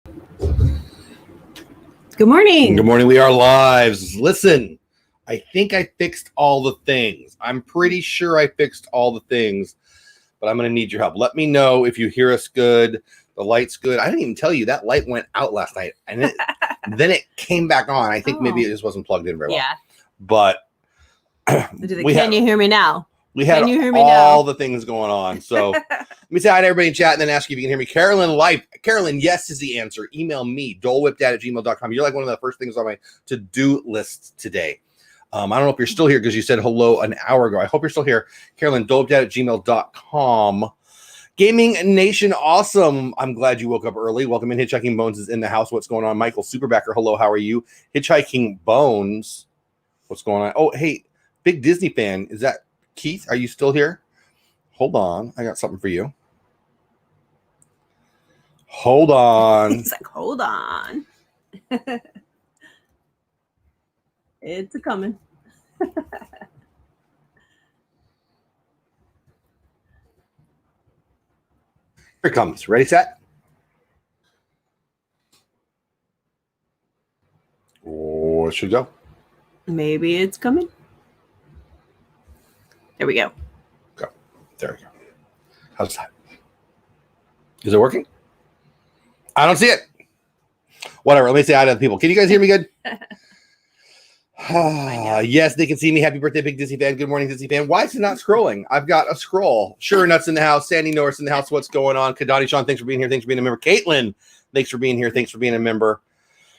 Good morning. Good morning. We are live. Listen, I think I fixed all the things. I'm pretty sure I fixed all the things, but I'm going to need your help. Let me know if you hear us good. The light's good. I didn't even tell you that light went out last night, and then it came back on. I think maybe it just wasn't plugged in very well. Yeah. But can you hear me now? We had all the things going on. So let me say hi to everybody in chat and then ask you if you can hear me. Carolyn, yes is the answer. Email me, dolewhipdad@gmail.com. You're like one of the first things on my to-do list today. I don't know if you're still here because you said hello an hour ago. I hope you're still here. Carolyn, dolewhipdad@gmail.com. Gaming Nation, awesome. I'm glad you woke up early. Welcome in. Hitchhiking Bones is in the house. What's going on? Michael Superbacker, hello, how are you? Hitchhiking Bones, what's going on? Oh, hey, big Disney fan. Is that Keith? Are you still here? Hold on. I got something for you. Hold on. He's like, hold on. It's a coming. Here it comes. Ready, set? Oh, it should go. Maybe it's coming. There we go. Go. There we go. How's that? Is it working? I don't see it. Whatever. Let me say hi to the people. Can you guys hear me good? Yes, they can see me. Happy birthday, big Disney fan. Good morning, Disney fan. Why is it not scrolling? I've got a scroll. Sure, Nuts in the house. Sandy Norris in the house. What's going on? Kadani Sean, thanks for being here. Thanks for being a member. Caitlin, thanks for being here. Thanks for being a member.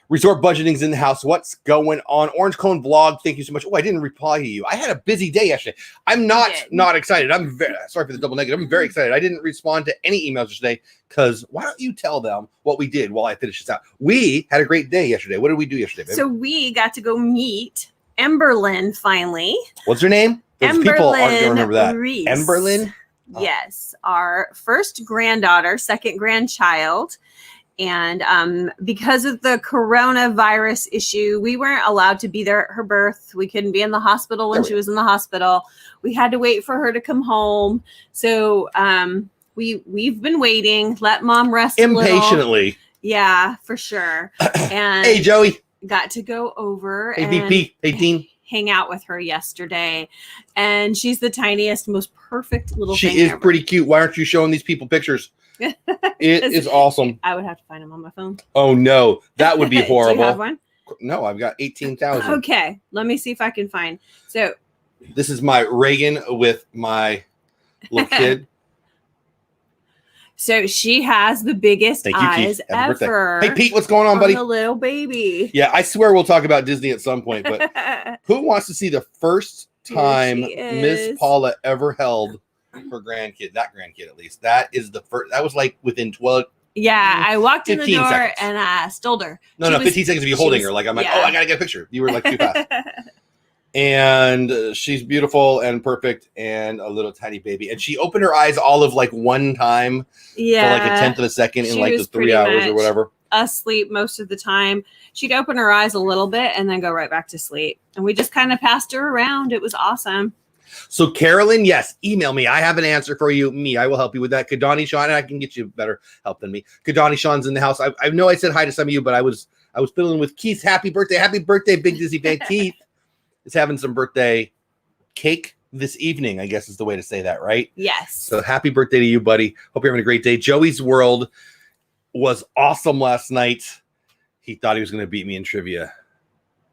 Resort Budgeting's in the house. What's going on? Orange Cone Vlog, thank you so much. Oh, I didn't reply to you. I had a busy day yesterday. I'm not excited. I'm very sorry for the double negative. I'm very excited. I didn't respond to any emails yesterday because why don't you tell them what we did while I finish this out? We had a great day yesterday. What did we do yesterday, baby? So we got to go meet Emberlyn finally. What's her name? Those people aren't going to remember that. Reese. Emberlyn? Oh. Yes. Our first granddaughter, second grandchild. And because of the coronavirus issue, we weren't allowed to be there at her birth. We couldn't be in the hospital when she was in the hospital. We had to wait for her to come home. So we've been waiting. Let mom rest impatiently. Yeah, for sure. And hey, Joey. Got to go over and BP. Hey, Dean. Hang out with her yesterday. And she's the tiniest, most perfect little thing. She is ever. Pretty cute. Why aren't you showing these people pictures? It is awesome. I would have to find them on my phone. Oh no, that would be horrible. Do you have one? No, I've got 18,000. Okay, let me see if I can find. So this is my Reagan with my little kid. So she has the biggest eyes ever. Hey Pete, what's going on, buddy? The little baby. Yeah, I swear we'll talk about Disney at some point. But who wants to see the first time Miss Paula ever held her grandkid, that grandkid at least? That is the first. That was like within 12. Yeah, I walked in the door seconds. And I stole her. No, 15 seconds of you holding her. Like I'm like, oh, I gotta get a picture. You were like too fast. And she's beautiful and perfect and a little tiny baby. And she opened her eyes all of like one time for like a tenth of a second in like the 3 hours or whatever. Asleep most of the time. She'd open her eyes a little bit and then go right back to sleep. And we just kind of passed her around. It was awesome. So Carolyn, yes, email me. I have an answer for you. I will help you with that. Kadani Sean, and I can get you better help than me. Kadani Sean's in the house. I know I said hi to some of you, but I was fiddling with Keith's happy birthday, big Disney fan. Keith is having some birthday cake this evening, I guess is the way to say that, right? Yes. So happy birthday to you, buddy. Hope you're having a great day. Joey's World was awesome last night. He thought he was going to beat me in trivia,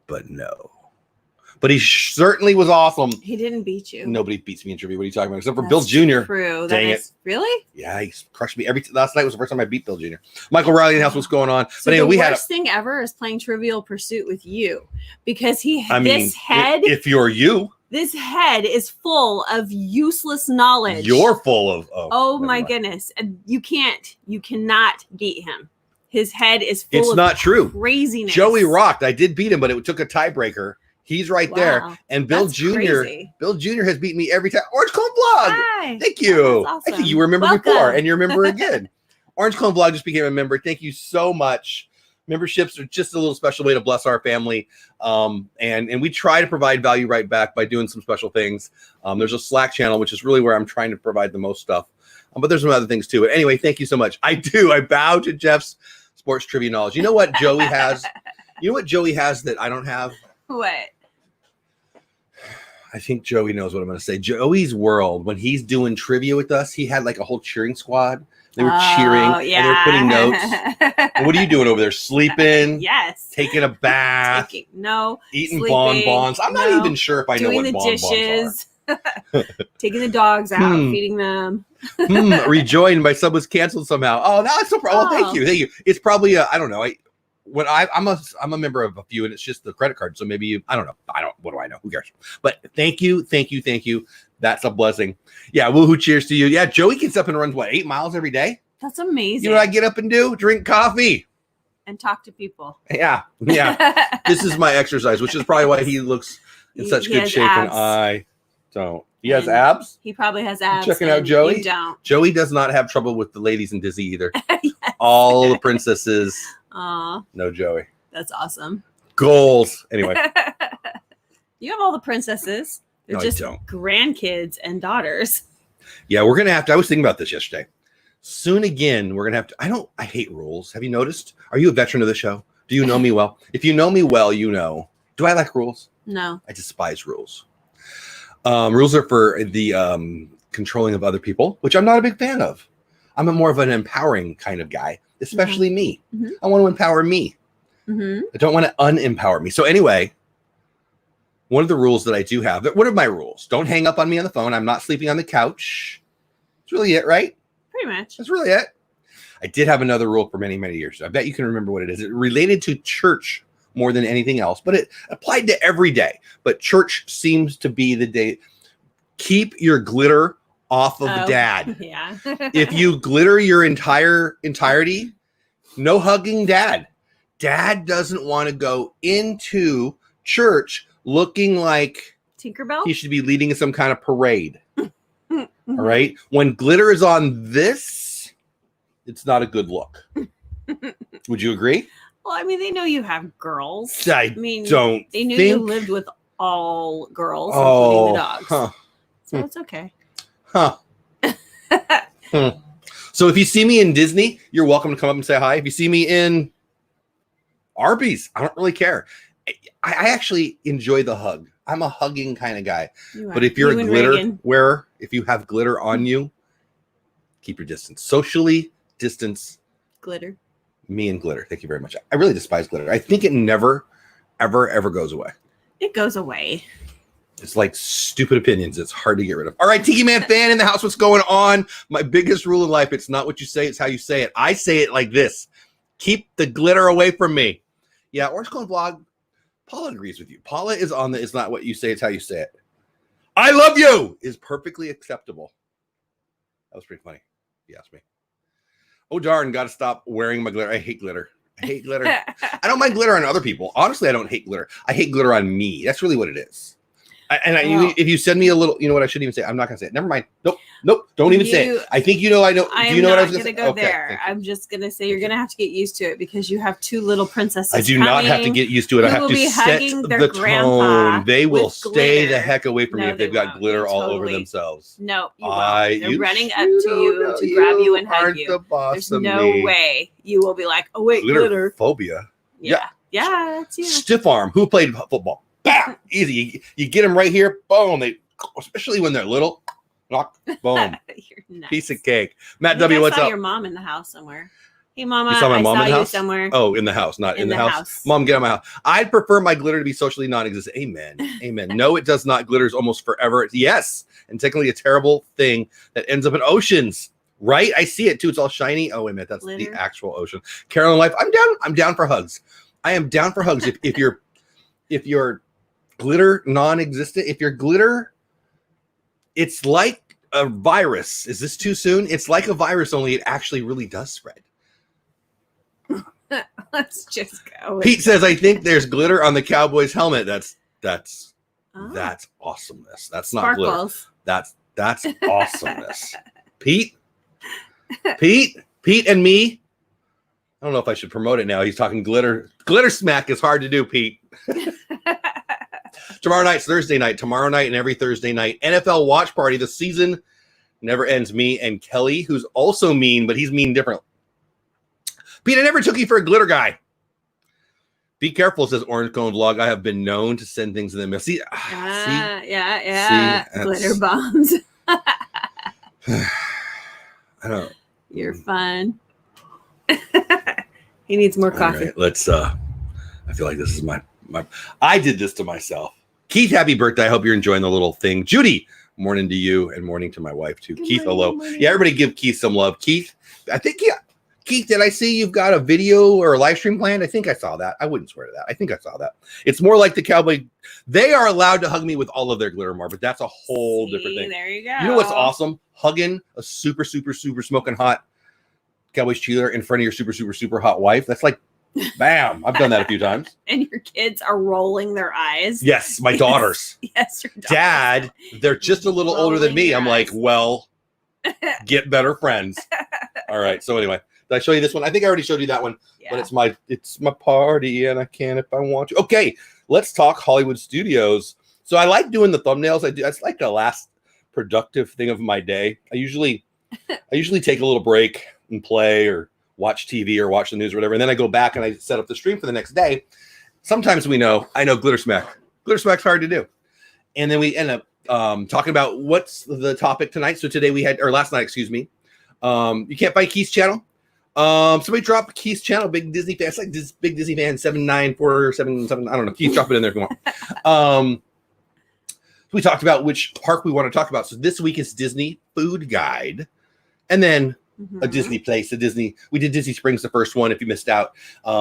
but no. But he certainly was awesome. He didn't beat you. Nobody beats me in trivia. What are you talking about? Except for Bill Jr. True. Dang it. Really? Yeah, he crushed me. Last night was the first time I beat Bill Jr. Michael Riley in the house, what's going on? So but anyway, the worst thing ever is playing Trivial Pursuit with you. Because this head. If you're you. This head is full of useless knowledge. You're full of. Oh my goodness. You cannot beat him. His head is full it's of not true. Craziness. Joey rocked. I did beat him, but it took a tiebreaker. He's right there. And Bill Jr. Bill Jr. has beaten me every time. Orange Cone Vlog. Hi. Thank you. Awesome. I think you remember before and you remember again. Orange Cone Vlog just became a member. Thank you so much. Memberships are just a little special way to bless our family. And we try to provide value right back by doing some special things. There's a Slack channel, which is really where I'm trying to provide the most stuff. But there's some other things too. But anyway, thank you so much. I bow to Jeff's sports trivia knowledge. You know what Joey has? You know what Joey has that I don't have? What? I think Joey knows what I'm going to say. Joey's world, when he's doing trivia with us, he had like a whole cheering squad. They were cheering and they were putting notes. And what are you doing over there? Sleeping? Yes. Taking a bath? Eating bonbons. I'm not even sure if I know what the bonbons dishes. Taking the dogs out, feeding them. Rejoined. My sub was canceled somehow. Oh, that's no problem. Thank you. It's probably I don't know. I'm a member of a few, and it's just the credit card. So maybe I don't know. What do I know? Who cares? But thank you. That's a blessing. Yeah. Woohoo! Cheers to you. Yeah. Joey gets up and runs 8 miles every day. That's amazing. You know what I get up and do? Drink coffee and talk to people. Yeah. This is my exercise, which is probably why he looks in such good shape, and I don't. He has abs. He probably has abs. Checking out Joey. You don't. Joey does not have trouble with the ladies in Disney either. Yes. All the princesses. No Joey. That's awesome. Goals. Anyway. You have all the princesses. They're just grandkids and daughters. Yeah, we're gonna have to. I was thinking about this yesterday. Soon again, we're gonna have to. I hate rules. Have you noticed? Are you a veteran of the show? Do you know me well? If you know me well, you know. Do I like rules? No. I despise rules. Rules are for the controlling of other people, which I'm not a big fan of. I'm more of an empowering kind of guy, especially me. Mm-hmm. I want to empower me. Mm-hmm. I don't want to unempower me. So anyway, one of the rules that I do have, what are my rules? Don't hang up on me on the phone. I'm not sleeping on the couch. That's really it, right? Pretty much. That's really it. I did have another rule for many, many years. I bet you can remember what it is. It related to church more than anything else, but it applied to every day. But church seems to be the day. Keep your glitter off of dad. Yeah. If you glitter your entirety, no hugging dad. Dad doesn't want to go into church looking like Tinkerbell. He should be leading some kind of parade. All right. When glitter is on this, it's not a good look. Would you agree? Well, I mean, they know you have girls. They knew you lived with all girls, including the dogs. Huh. So it's okay. Huh. So if you see me in Disney, you're welcome to come up and say hi. If you see me in Arby's, I don't really care. I actually enjoy the hug. I'm a hugging kind of guy. But if you're a glitter wearer, if you have glitter on you, keep your distance. Socially distance. Glitter. Me and glitter. Thank you very much. I really despise glitter. I think it never, ever goes away. It goes away. It's like stupid opinions. It's hard to get rid of. All right, Tiki Man fan in the house. What's going on? My biggest rule in life, it's not what you say, it's how you say it. I say it like this. Keep the glitter away from me. Yeah, Orange Cone Vlog, Paula agrees with you. Paula is on the it's not what you say, it's how you say it. I love you is perfectly acceptable. That was pretty funny, if you ask me. Oh, darn, got to stop wearing my glitter. I hate glitter. I hate glitter. I don't mind glitter on other people. Honestly, I don't hate glitter. I hate glitter on me. That's really what it is. If you send me a little, you know what I shouldn't even say. I'm not going to say it. Never mind. Nope. Don't even say it. I think you know. I know. Do you know what I was going to say? Go there. I'm just going to say you're going to have to get used to it because you have two little princesses. I do not have to get used to it. I have to set the tone. They will stay the heck away from me if they've got glitter all over themselves. No, you won't. They're running up to you to grab you and hug you. There's no way you will be like, oh wait, glitter phobia. Yeah, that's you. Stiff arm. Who played football? Bam! Easy. You get them right here. Boom. Especially when they're little. Knock. Boom. Piece of cake. Matt W. What's up? Your mom in the house somewhere. Hey, Mama. You saw my mom in the house? Somewhere. Oh, in the house, not in the house. Mom, get out of my house. I'd prefer my glitter to be socially non-existent. Amen. Amen. No, it does not. Glitter is almost forever. Yes, and technically a terrible thing that ends up in oceans. Right? I see it too. It's all shiny. Oh, wait a minute. That's glitter. The actual ocean. Carolyn Life. I'm down for hugs. I am down for hugs. If you're glitter non-existent, if you're glitter, it's like a virus. Is this too soon? It's like a virus, only it actually really does spread. Let's just go. Pete says, I think there's glitter on the Cowboys helmet. That's awesomeness. That's not Sparkles. Glitter. That's awesomeness. Pete and me. I don't know if I should promote it now. He's talking glitter. Glitter smack is hard to do, Pete. Tomorrow night's Thursday night. Tomorrow night and every Thursday night. NFL watch party. The season never ends. Me and Kelly, who's also mean, but he's mean different. Pete, I never took you for a glitter guy. Be careful, says Orange Cone Vlog. I have been known to send things in the mail. See, yeah. Glitter bombs. I don't. You're fun. He needs more coffee. Right, let's. I feel like this is my. I did this to myself. Keith, happy birthday! I hope you're enjoying the little thing. Judy, morning to you and morning to my wife too. Keith, hello. Yeah, everybody give Keith some love. Keith, I think Keith, did I see you've got a video or a live stream planned? I think I saw that. I wouldn't swear to that. I think I saw that. It's more like the cowboy. They are allowed to hug me with all of their glitter more, but that's a whole different thing. There you go. You know what's awesome? Hugging a super smoking hot Cowboys cheerleader in front of your super hot wife. That's like, bam. I've done that a few times. And your kids are rolling their eyes. Yes, my daughters. Yes, your daughters. Dad, they're just a little older than me. I'm like, well, get better friends. All right. So anyway. Did I show you this one? I think I already showed you that one, but it's my party and I can if I want to. Okay, let's talk Hollywood Studios. So I like doing the thumbnails. That's like the last productive thing of my day. I usually take a little break and play or watch TV or watch the news or whatever, and then I go back and I set up the stream for the next day. Sometimes I know Glitter Smack. Glitter Smack's hard to do, and then we end up talking about what's the topic tonight. So today last night, excuse me. You can't find Keith's channel. Somebody drop Keith's channel, Big Disney fan. It's like this Big Disney fan 79477. I don't know. Keith, drop it in there if you want. We talked about which park we want to talk about. So this week is Disney Food Guide, and then a Disney place. We did Disney Springs, the first one. If you missed out, we're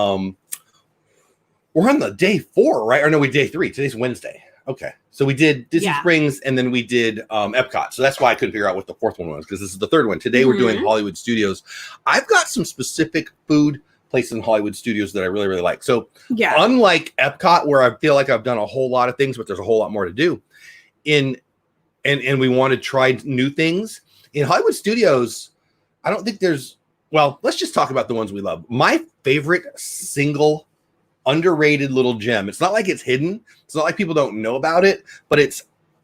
on the day 4, right? Or no, we day 3. Today's Wednesday. Okay, so we did Disney Springs, and then we did Epcot. So that's why I couldn't figure out what the 4th one was, because this is the 3rd one. Today we're doing Hollywood Studios. I've got some specific food places in Hollywood Studios that I really, really like. So unlike Epcot, where I feel like I've done a whole lot of things, but there's a whole lot more to do, and we want to try new things. In Hollywood Studios, I don't think let's just talk about the ones we love. My favorite single underrated little gem. It's not like it's hidden. It's not like people don't know about it, but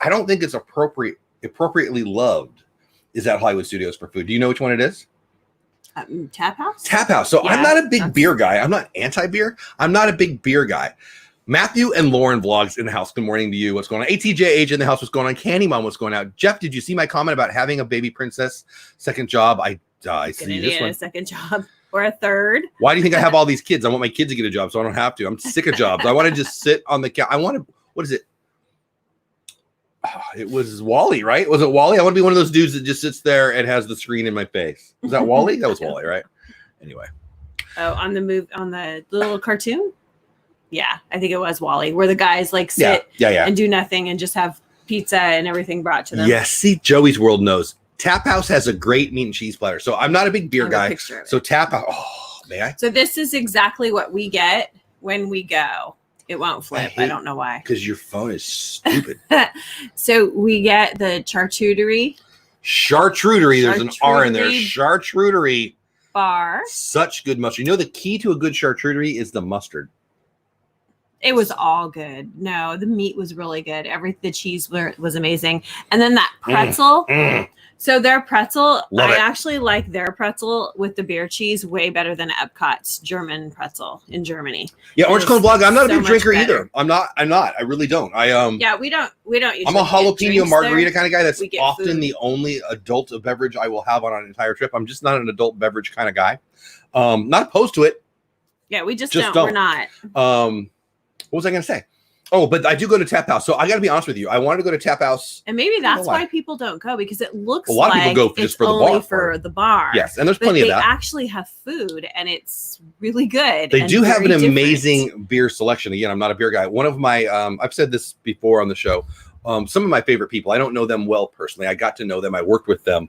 I don't think it's appropriately loved is at Hollywood Studios for food. Do you know which one it is? Tap House? Tap House. So I'm not a big beer guy. I'm not anti-beer. I'm not a big beer guy. Matthew and Lauren vlogs in the house. Good morning to you. What's going on? ATJ Age in the house. What's going on? Candy Mom, what's going on? Jeff, did you see my comment about having a baby princess second job? I see this one. A second job. Or a third. Why do you think I have all these kids? I want my kids to get a job so I don't have to. I'm sick of jobs. I want to just sit on the couch. What is it? It was Wally, right? Was it Wally? I want to be one of those dudes that just sits there and has the screen in my face. Was that Wally? That was Wally, right? Anyway. Oh, on the little cartoon? Yeah, I think it was Wally, where the guys like sit and do nothing and just have pizza and everything brought to them. Yes, see, Joey's World knows. Tap House has a great meat and cheese platter. So I'm not a big beer guy. So Tap House, may I? So this is exactly what we get when we go. It won't flip. I don't know why. Because your phone is stupid. So we get the charcuterie. Charcuterie. There's an R in there. Charcuterie bar. Such good mustard. You know the key to a good charcuterie is the mustard. It was all good. No, the meat was really good. The cheese was amazing. And then that pretzel. So their pretzel, I actually like their pretzel with the beer cheese way better than Epcot's German pretzel in Germany. Yeah, Orange Cone Vlog. I'm not a big drinker either. I'm not. I really don't. Yeah, we don't usually. I'm a jalapeno margarita kind of guy. That's often the only adult beverage I will have on an entire trip. I'm just not an adult beverage kind of guy. Not opposed to it. Yeah, we just don't. We're not. What was I going to say? Oh, but I do go to Tap House. So I got to be honest with you. I wanted to go to Tap House. And maybe that's why people don't go, because it looks a lot of people go just for the bar. For the bar. Yes, and there's plenty of that. They actually have food, and it's really good. They do have an amazing beer selection. Again, I'm not a beer guy. One of my, I've said this before on the show, some of my favorite people, I don't know them well personally. I got to know them. I worked with them.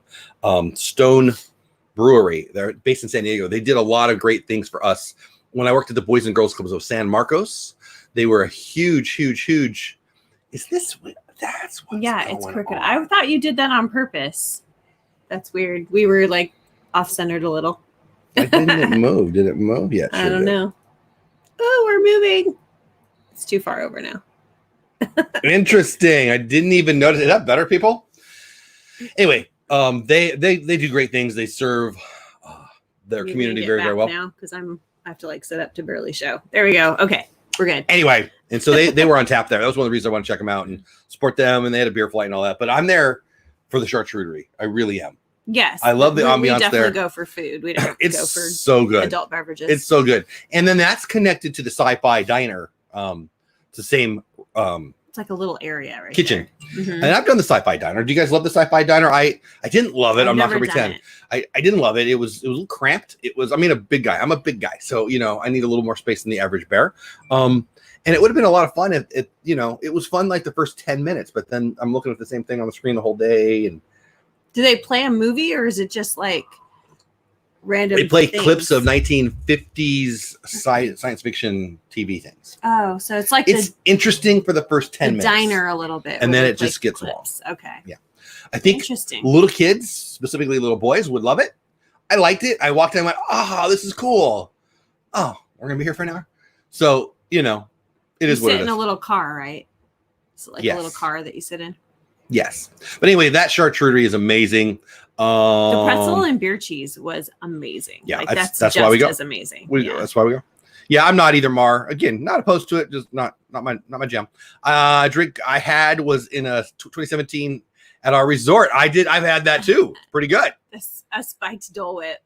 Stone Brewery. They're based in San Diego. They did a lot of great things for us. When I worked at the Boys and Girls Clubs of San Marcos, they were a huge. Is this what? That's what? Yeah, it's crooked. I thought you did that on purpose. That's weird. We were like off-centered a little. Why didn't it move? Did it move yet? I don't know. Oh, we're moving. It's too far over now. Interesting. I didn't even notice. Is that better, people? Anyway, they do great things. They serve their community very, very well. Now, because I have to like set up to barely show. There we go. Okay, we're good. Anyway, and so they were on tap there. That was one of the reasons I want to check them out and support them. And they had a beer flight and all that. But I'm there for the charcuterie. I really am. Yes, I love the ambiance there. We definitely go for food. We don't it's go for so good adult beverages. It's so good. And then that's connected to the Sci-Fi Diner. It's the same it's like a little area right kitchen. And I've done the Sci-Fi Diner. Do you guys love the Sci-Fi Diner? I didn't love it. I'm not gonna pretend. I didn't love it. It was a little cramped. It was, I mean, a big guy. I'm a big guy, so you know I need a little more space than the average bear. And it would have been a lot of fun if it, you know, it was fun like the first 10 minutes, but then I'm looking at the same thing on the screen the whole day. And do they play a movie or is it just like random? They play clips of 1950s science fiction TV things. Oh, so it's like it's interesting for the first 10 minutes. Diner a little bit, and then it just gets lost. Okay, yeah, I think little kids, specifically little boys, would love it. I liked it. I walked in and went, "Oh, this is cool. Oh, we're gonna be here for an hour." So you know, it is what it is. Sit in a little car, right? So like a little car that you sit in. Yes, but anyway, that charcuterie is amazing. The pretzel and beer cheese was amazing. Yeah, like, that's why we go. As amazing. That's why we go. Yeah, I'm not either, Mar. Again, not opposed to it. Just not my jam. Drink I had was in a 2017 at our resort. I've had that too. Pretty good. A spiked Dole Whip.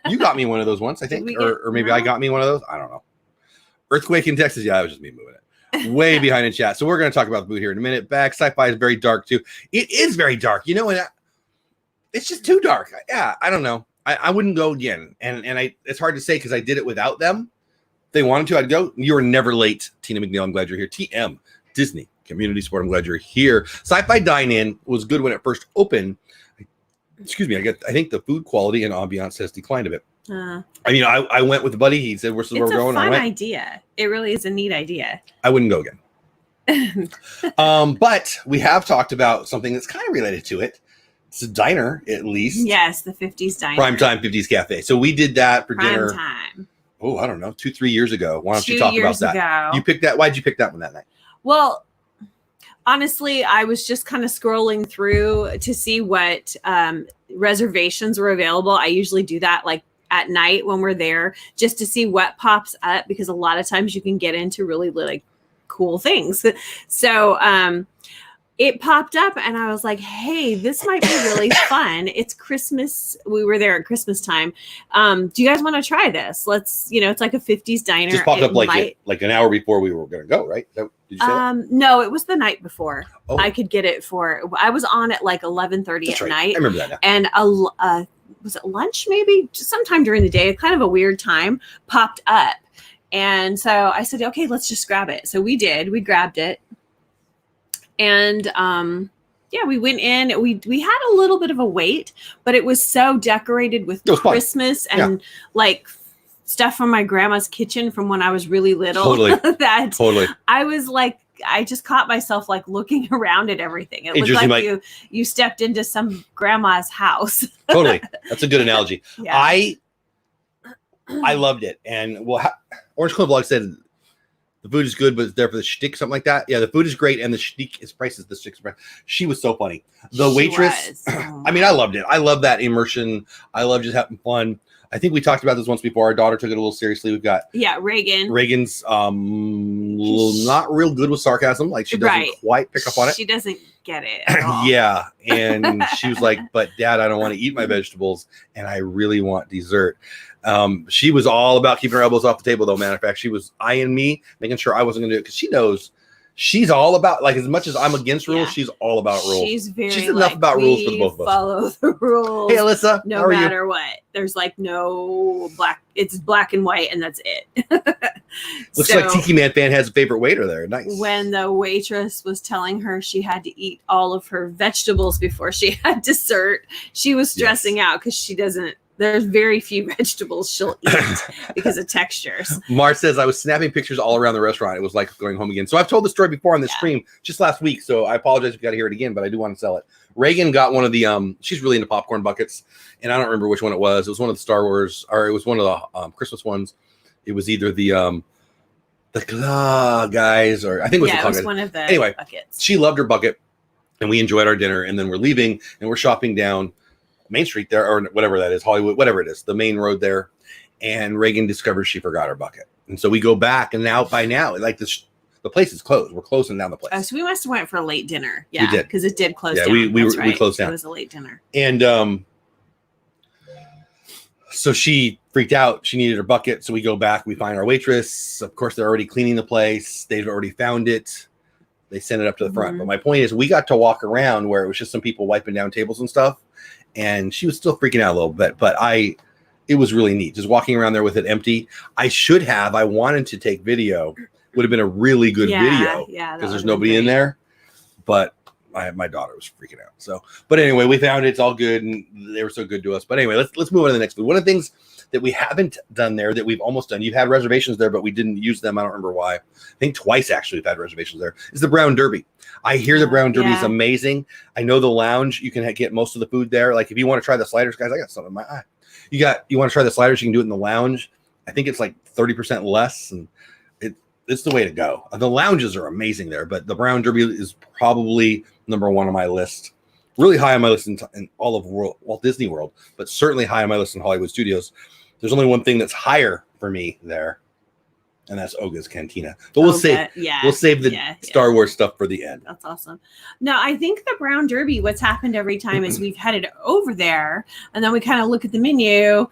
You got me one of those once, I think, or maybe I got me one of those. I don't know. Earthquake in Texas. Yeah, it was just me moving it. Way behind in chat. So we're going to talk about the food here in a minute. Back Sci-Fi is very dark too. It is very dark. You know, and it's just too dark. Yeah, I don't know. I wouldn't go again. And it's hard to say because I did it without them. If they wanted to, I'd go. You were never late, Tina McNeil. I'm glad you're here. TM, Disney, Community Support. I'm glad you're here. Sci-Fi Dine-In was good when it first opened. Excuse me. I think the food quality and ambiance has declined a bit. I mean, I went with a buddy. He said, "This is where we're going." It's a fun idea. It really is a neat idea. I wouldn't go again. But we have talked about something that's kind of related to it. It's a diner, at least. Yes, the 50s diner. Primetime 50s Cafe. So we did that for dinner. Primetime. Oh, I don't know, 2-3 years ago. Why don't you talk about that? You picked that. Why'd you pick that one that night? Well, honestly, I was just kind of scrolling through to see what reservations were available. I usually do that like at night when we're there just to see what pops up because a lot of times you can get into really like cool things. So it popped up and I was like, hey, this might be really fun. It's Christmas. We were there at Christmas time. Do you guys want to try this? Let's, it's like a 50s diner. Just popped up like an hour before we were going to go, right? Did you say that? No, it was the night before. Oh. I could get it I was on at like 11:30 at night. I remember that now. And was it lunch maybe? Just sometime during the day, kind of a weird time, popped up. And so I said, okay, let's just grab it. So we did. We grabbed it. And we went in. We had a little bit of a wait, but it was so decorated with Christmas and like stuff from my grandma's kitchen from when I was really little. Totally. I was like, I just caught myself like looking around at everything. It looked like you stepped into some grandma's house. Totally. That's a good analogy. Yeah. I loved it. And Orange Club Blog said the food is good, but it's there for the shtick, something like that. Yeah, the food is great, and the shtick is prices. The shtick's price. She was so funny. The waitress. I mean, I loved it. I love that immersion. I love just having fun. I think we talked about this once before. Our daughter took it a little seriously. We've got Reagan. Reagan's not real good with sarcasm. Like she doesn't quite pick up on it. She doesn't get it at all. Yeah, and she was like, "But Dad, I don't want to eat my vegetables, and I really want dessert." She was all about keeping her elbows off the table, though. Matter of fact, she was eyeing me, making sure I wasn't going to do it because she knows she's all about, like, as much as I'm against rules, she's all about rules. She's enough about rules for the both of us. Follow the rules. Hey, Alyssa, no matter what. There's like no black. It's black and white, and that's it. Looks like Tiki Man fan has a favorite waiter there. Nice. When the waitress was telling her she had to eat all of her vegetables before she had dessert, she was stressing out because she doesn't. There's very few vegetables she'll eat because of textures. Mar says, I was snapping pictures all around the restaurant. It was like going home again. So I've told the story before on this stream just last week. So I apologize if you got to hear it again, but I do want to sell it. Reagan got one of the, she's really into popcorn buckets. And I don't remember which one it was. It was one of the Star Wars, or it was one of the Christmas ones. It was either the Claw guys, or I think it was the Claw guys. One of the buckets. She loved her bucket. And we enjoyed our dinner. And then we're leaving and we're shopping down Main Street there, or whatever that is, Hollywood, whatever it is, the main road there. And Reagan discovers she forgot her bucket. And so we go back, and by now, like the place is closed. We're closing down the place. Oh, so we must have went for a late dinner. Yeah, we did, because it did close down. We closed down. It was a late dinner. And so she freaked out. She needed her bucket. So we go back. We find our waitress. Of course, they're already cleaning the place. They've already found it. They sent it up to the front. But my point is, we got to walk around where it was just some people wiping down tables and stuff. And she was still freaking out a little bit. But it was really neat. Just walking around there with it empty. I wanted to take video. Would have been a really good video. Yeah. Because there's nobody in there. But my daughter was freaking out. So, but anyway, we found it. It's all good, and they were so good to us. But anyway, let's move on to the next food. One of the things that we haven't done there that we've almost done. You've had reservations there, but we didn't use them. I don't remember why. I think twice actually we've had reservations there. Is the Brown Derby. I hear the Brown Derby is amazing. I know the lounge. You can get most of the food there. Like if you want to try the sliders, guys, I got something in my eye. You want to try the sliders? You can do it in the lounge. I think it's like 30% less, and it's the way to go. The lounges are amazing there, but the Brown Derby is probably number one on my list. Really high on my list in all of Walt Disney World, but certainly high on my list in Hollywood Studios. There's only one thing that's higher for me there, and that's Oga's Cantina. But we'll save the Star Wars stuff for the end. That's awesome. No, I think the Brown Derby, what's happened every time is we've headed over there, and then we kind of look at the menu,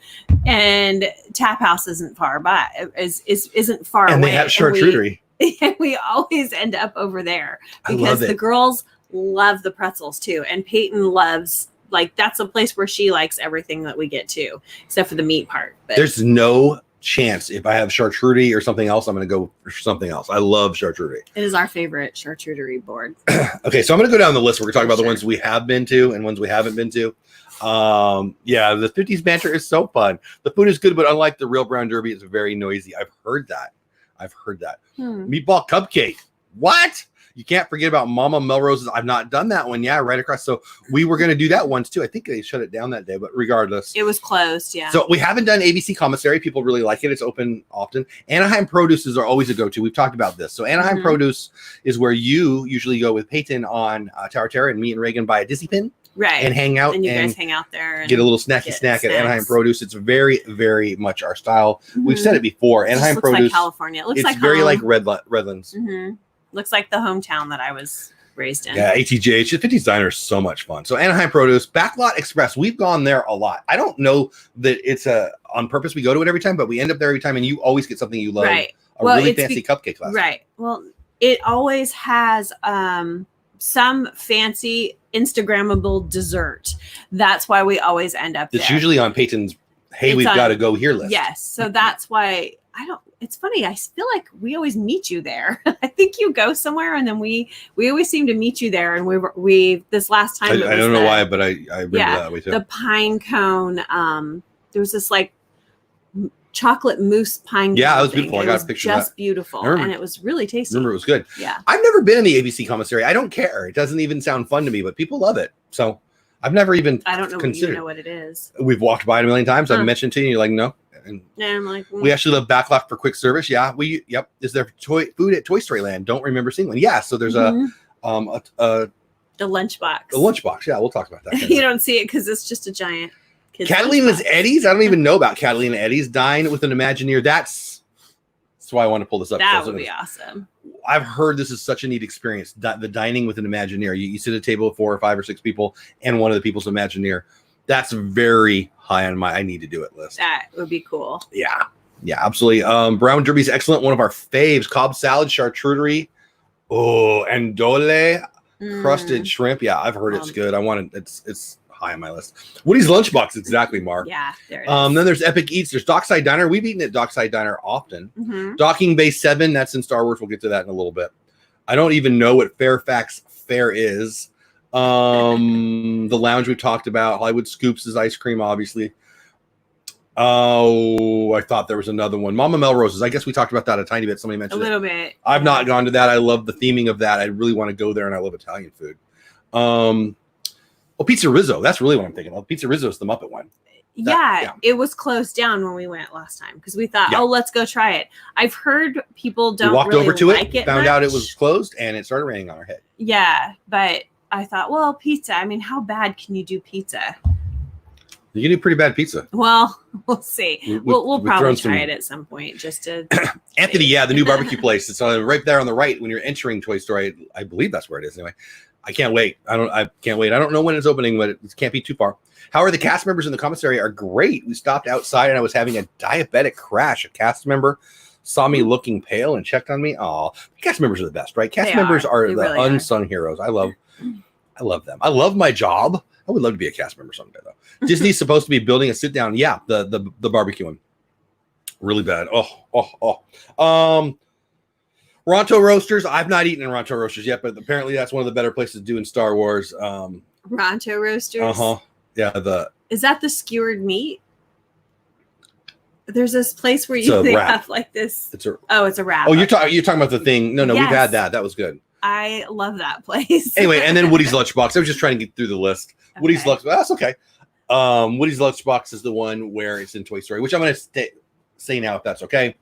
and Tap House isn't far by, isn't far away. And they have charcuterie. And we always end up over there because the girls love the pretzels too, and Peyton loves, like, that's a place where she likes everything that we get too, except for the meat part. But there's no chance if I have charcuterie or something else, I'm going to go for something else. I love charcuterie. It is our favorite charcuterie board. Okay, so I'm going to go down the list. We're going to talk about the ones we have been to and ones we haven't been to. The 50s banter is so fun. The food is good, but unlike the real Brown Derby, it's very noisy. I've heard that. Meatball cupcake. What? You can't forget about Mama Melrose's. I've not done that one. Yeah, right across. So we were going to do that once too. I think they shut it down that day, but regardless. It was closed, yeah. So we haven't done ABC Commissary. People really like it. It's open often. Anaheim Produces are always a go-to. We've talked about this. So Anaheim Produce is where you usually go with Peyton on Tower Terror, and me and Reagan buy a Disney pin. Right. And hang out. And you guys hang out there. And get a little snack at Anaheim Produce. It's very, very much our style. We've said it before. Anaheim Produce. Like California. It looks like very home. like Redlands. Looks like the hometown that I was raised in. Yeah, ATJ. 50s Diner is so much fun. So Anaheim Produce, Backlot Express. We've gone there a lot. I don't know that it's on purpose we go to it every time, but we end up there every time, and you always get something you love. Right. A really fancy cupcake class. Right. Well, it always has some fancy Instagrammable dessert. That's why we always end up there. It's usually on Peyton's we've got to go here list. Yes. So that's why it's funny. I feel like we always meet you there. I think you go somewhere and then we always seem to meet you there. And we this last time. I don't know why, but I remember that way too. The pine cone. There was this like chocolate mousse pine. Yeah, it was beautiful. I got a picture of that. Just beautiful. And it was really tasty. Remember, it was good. Yeah. I've never been in the ABC Commissary. I don't care. It doesn't even sound fun to me, but people love it. So I've never even I don't know considered. You know what it is. We've walked by it a million times. I've mentioned it to you, and you're like, no. And I'm like, we actually live backlot for quick service. Yeah, Is there food at Toy Story Land? Don't remember seeing one. Yeah, so there's the Lunchbox. The Lunchbox. Yeah, we'll talk about that. You don't see it because it's just a giant. Catalina's Eddie's. I don't even know about Catalina Eddie's. Dine with an Imagineer. That's why I want to pull this up. That would be awesome. I've heard this is such a neat experience. The dining with an Imagineer. You sit at a table of 4 or 5 or 6 people, and one of the people's Imagineer. That's very high on my I need to do it list. That would be cool. Yeah, absolutely. Brown Derby's excellent. One of our faves. Cobb salad, charcuterie, and Dole crusted shrimp. Yeah, I've heard it's good. It's high on my list. Woody's Lunchbox, exactly, Mark. Yeah, there it is. Then there's Epic Eats. There's Dockside Diner. We've eaten at Dockside Diner often. Docking Bay 7. That's in Star Wars. We'll get to that in a little bit. I don't even know what Fairfax Fair is. The lounge we've talked about. Hollywood Scoops is ice cream, obviously. Oh, I thought there was another one. Mama Melrose's. I guess we talked about that a tiny bit. Somebody mentioned a little bit. I've not gone to that. I love the theming of that. I really want to go there, and I love Italian food. Pizza Rizzo. That's really what I'm thinking of. Pizza Rizzo is the Muppet one. It was closed down when we went last time because we thought, let's go try it. I've heard people don't. We walked over to it, found out it was closed, and it started raining on our head. Yeah, but I thought, well, pizza. I mean, how bad can you do pizza? You can do pretty bad pizza. Well, we'll see. We'll probably try some... it at some point just to. Anthony, yeah, the new barbecue place. It's right there on the right when you're entering Toy Story. I believe that's where it is anyway. I can't wait. I can't wait. I don't know when it's opening, but it can't be too far. How are the cast members in the commissary? Are great. We stopped outside and I was having a diabetic crash. A cast member saw me looking pale and checked on me. Oh, cast members are the best, right? Cast members are the really unsung heroes. I love them. I love my job. I would love to be a cast member someday, though. Disney's supposed to be building a sit down. Yeah, the barbecue one. Really bad. Ronto Roasters. I've not eaten in Ronto Roasters yet, but apparently that's one of the better places to do in Star Wars. Ronto Roasters. Yeah. Is that the skewered meat? There's this place where they have like this. It's a wrap. Oh, you're talking about the thing. No, yes. We've had that. That was good. I love that place. Anyway, and then Woody's Lunchbox. I was just trying to get through the list. Okay. Woody's Lunchbox. That's okay. Woody's Lunchbox is the one where it's in Toy Story, which I'm going to say now if that's okay.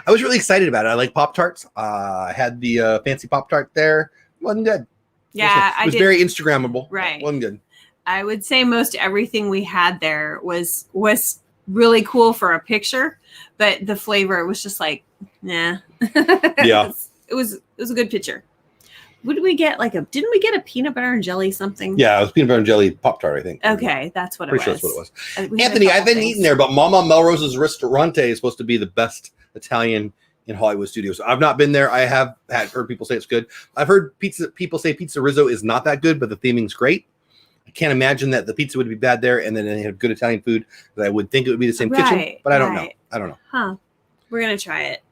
I was really excited about it. I like Pop-Tarts. I had the fancy Pop-Tart there. It wasn't good. Yeah, it was very Instagrammable. Right. It wasn't good. I would say most everything we had there was really cool for a picture, but the flavor was just like, nah. Yeah. It was a good picture. What did we get? Didn't we get a peanut butter and jelly something? Yeah, it was peanut butter and jelly Pop-Tart, I think. Okay, that's what it was. Pretty sure that's what it was. Anthony, I've been eating there, but Mama Melrose's Ristorante is supposed to be the best Italian in Hollywood studios. I've not been there. I have heard people say it's good. I've heard people say Pizza Rizzo is not that good, but the theming's great. I can't imagine that the pizza would be bad there, and then they have good Italian food. That I would think it would be the same kitchen, but I don't know. I don't know. Huh? We're gonna try it.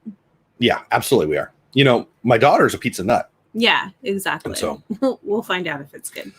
Yeah, absolutely, we are. You know, my daughter's a pizza nut. Yeah, exactly. And so we'll find out if it's good.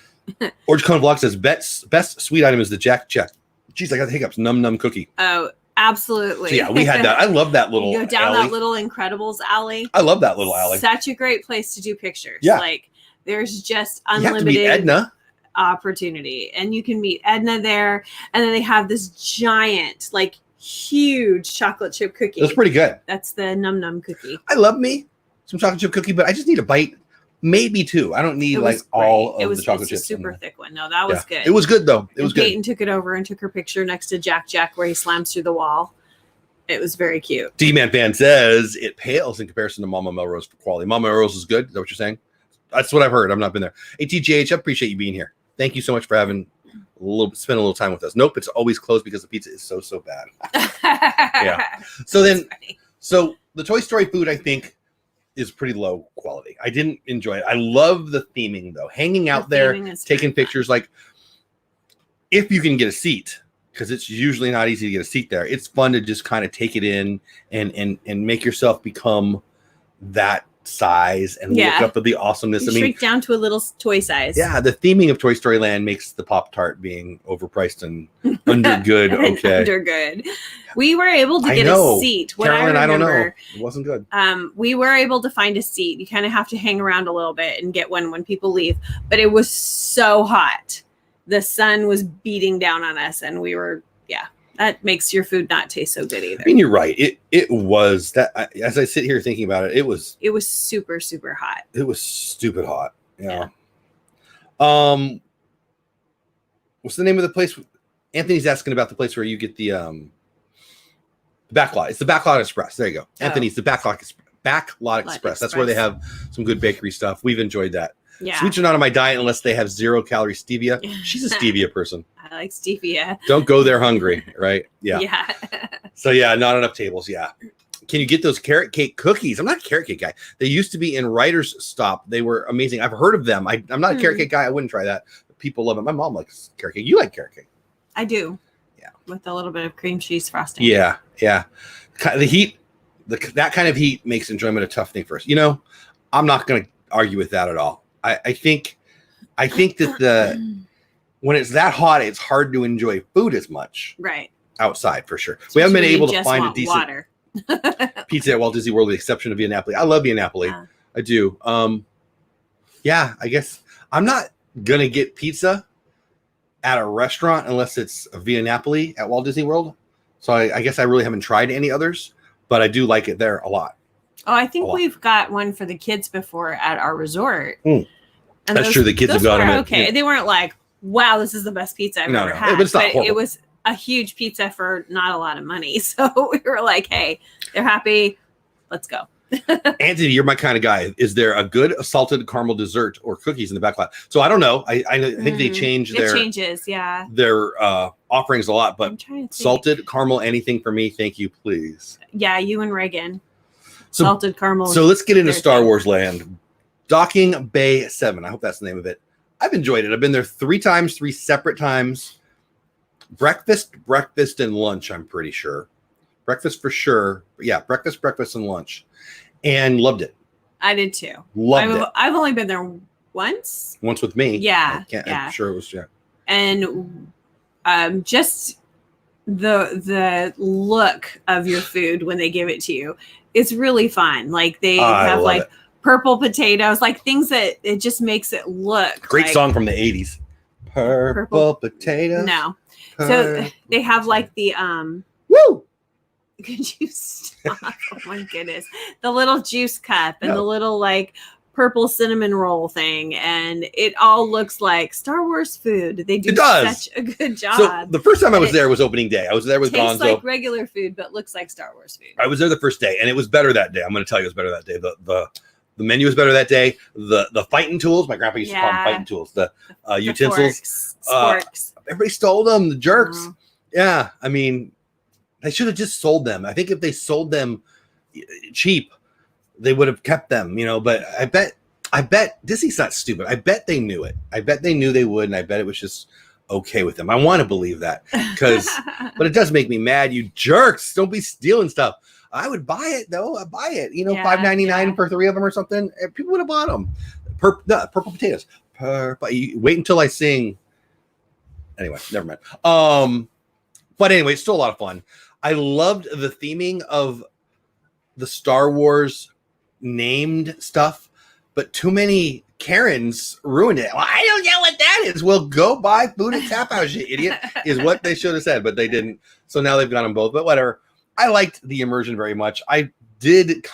Orange Cone Vlog says best sweet item is the Jack Check. Jeez, I got the hiccups. Num cookie. Oh, absolutely. So yeah, we had that. I love that little. You go down alley. That little Incredibles alley. I love that little alley. Such a great place to do pictures. Yeah. Like there's just unlimited. You have to meet Edna. Opportunity, and you can meet Edna there, and then they have this giant, like huge chocolate chip cookie. That's pretty good. That's the num cookie. I love me some chocolate chip cookie, but I just need a bite, maybe two. I don't need all of the chocolate chips. It was a super thick one. No, that was good. It was good though. It was good. Peyton took it over and took her picture next to Jack where he slams through the wall. It was very cute. D-Man fan says it pales in comparison to Mama Melrose for quality. Mama Melrose is good. Is that what you're saying? That's what I've heard. I've not been there. ATGH, I appreciate you being here. Thank you so much for having spend a little time with us. Nope, it's always closed because the pizza is so bad. Yeah. So the Toy Story food, I think, is pretty low quality. I didn't enjoy it. I love the theming though. Hanging out there, taking pictures. Like if you can get a seat, because it's usually not easy to get a seat there. It's fun to just kind of take it in and make yourself become that size and look up at the awesomeness. You shrink down to a little toy size. Yeah, the theming of Toy Story Land makes the Pop-Tart being overpriced and under good. Okay, under good. We were able to get a seat. Carolyn, I don't know. It wasn't good. We were able to find a seat. You kind of have to hang around a little bit and get one when people leave. But it was so hot. The sun was beating down on us, and we were that makes your food not taste so good either. I mean, you're right. It was that. As I sit here thinking about it, it was super hot. It was stupid hot. Yeah. What's the name of the place? Anthony's asking about the place where you get the backlot. It's the Backlot Express. There you go. Anthony's the Backlot Express. That's where they have some good bakery stuff. We've enjoyed that. Yeah. Sweets are not on my diet unless they have 0 calorie stevia. She's a stevia person. I like stevia. Don't go there hungry, right? Yeah. Yeah. So yeah, not enough tables. Yeah. Can you get those carrot cake cookies? I'm not a carrot cake guy. They used to be in Writer's Stop. They were amazing. I've heard of them. I'm not a carrot cake guy. I wouldn't try that. People love it. My mom likes carrot cake. You like carrot cake? I do. Yeah. With a little bit of cream cheese frosting. Yeah. Yeah. The heat, that kind of heat makes enjoyment a tough thing for us. You know, I'm not going to argue with that at all. I think that when it's that hot, it's hard to enjoy food as much. Right. Outside for sure. We haven't been able to find a decent water. pizza at Walt Disney World, with the exception of Via Napoli. I love Via Napoli. Yeah. I do. Yeah, I guess I'm not gonna get pizza at a restaurant unless it's a Via Napoli at Walt Disney World. So I guess I really haven't tried any others, but I do like it there a lot. Oh, I think we've got one for the kids before at our resort. And that's true. The kids have got them. Okay, they weren't like, "Wow, this is the best pizza I've ever had." But it's not horrible. It was a huge pizza for not a lot of money. So we were like, hey, they're happy. Let's go. Anthony, you're my kind of guy. Is there a good salted caramel dessert or cookies in the back lot? So I don't know. I think they change their offerings a lot, but salted caramel, anything for me, thank you, please. Yeah, you and Reagan. Salted caramel. So let's get into Star Wars land. Docking Bay 7. I hope that's the name of it. I've enjoyed it. I've been there 3 times, 3 separate times. Breakfast, and lunch, I'm pretty sure. Breakfast for sure. Yeah, breakfast, and lunch. And loved it. I did too. Loved it. I've only been there once. Once with me. Yeah. I'm sure it was, yeah. And just the look of your food when they give it to you, it's really fun. Like they have like purple potatoes, like things that it just makes it look. Great song from the 80s. Purple potatoes. No. So they have like the woo! Could you stop? Oh my goodness. The little juice cup and the little like purple cinnamon roll thing. And it all looks like Star Wars food. They do such a good job. So the first time I was there was opening day. I was there with Gonzo. Tastes like regular food, but looks like Star Wars food. I was there the first day and it was better that day. I'm going to tell you it was better that day. The menu was better that day. The fighting tools, my grandpa used to call them fighting tools. The utensils. Sporks. Everybody stole them, the jerks. Yeah. I mean, they should have just sold them. I think if they sold them cheap, they would have kept them, but I bet Disney's not stupid. I bet they knew it. I bet they knew they would. And I bet it was just okay with them. I want to believe that but it does make me mad. You jerks. Don't be stealing stuff. I would buy it though. I buy it, $5.99 for 3 of them or something. People would have bought them. Purple potatoes. Wait until I sing. Anyway, never mind. But anyway, it's still a lot of fun. I loved the theming of the Star Wars named stuff, but too many Karens ruined it. Well, I don't know what that is. Well, go buy food at Tap House, you idiot, is what they should have said, but they didn't. So now they've got them both, but whatever. I liked the immersion very much. I did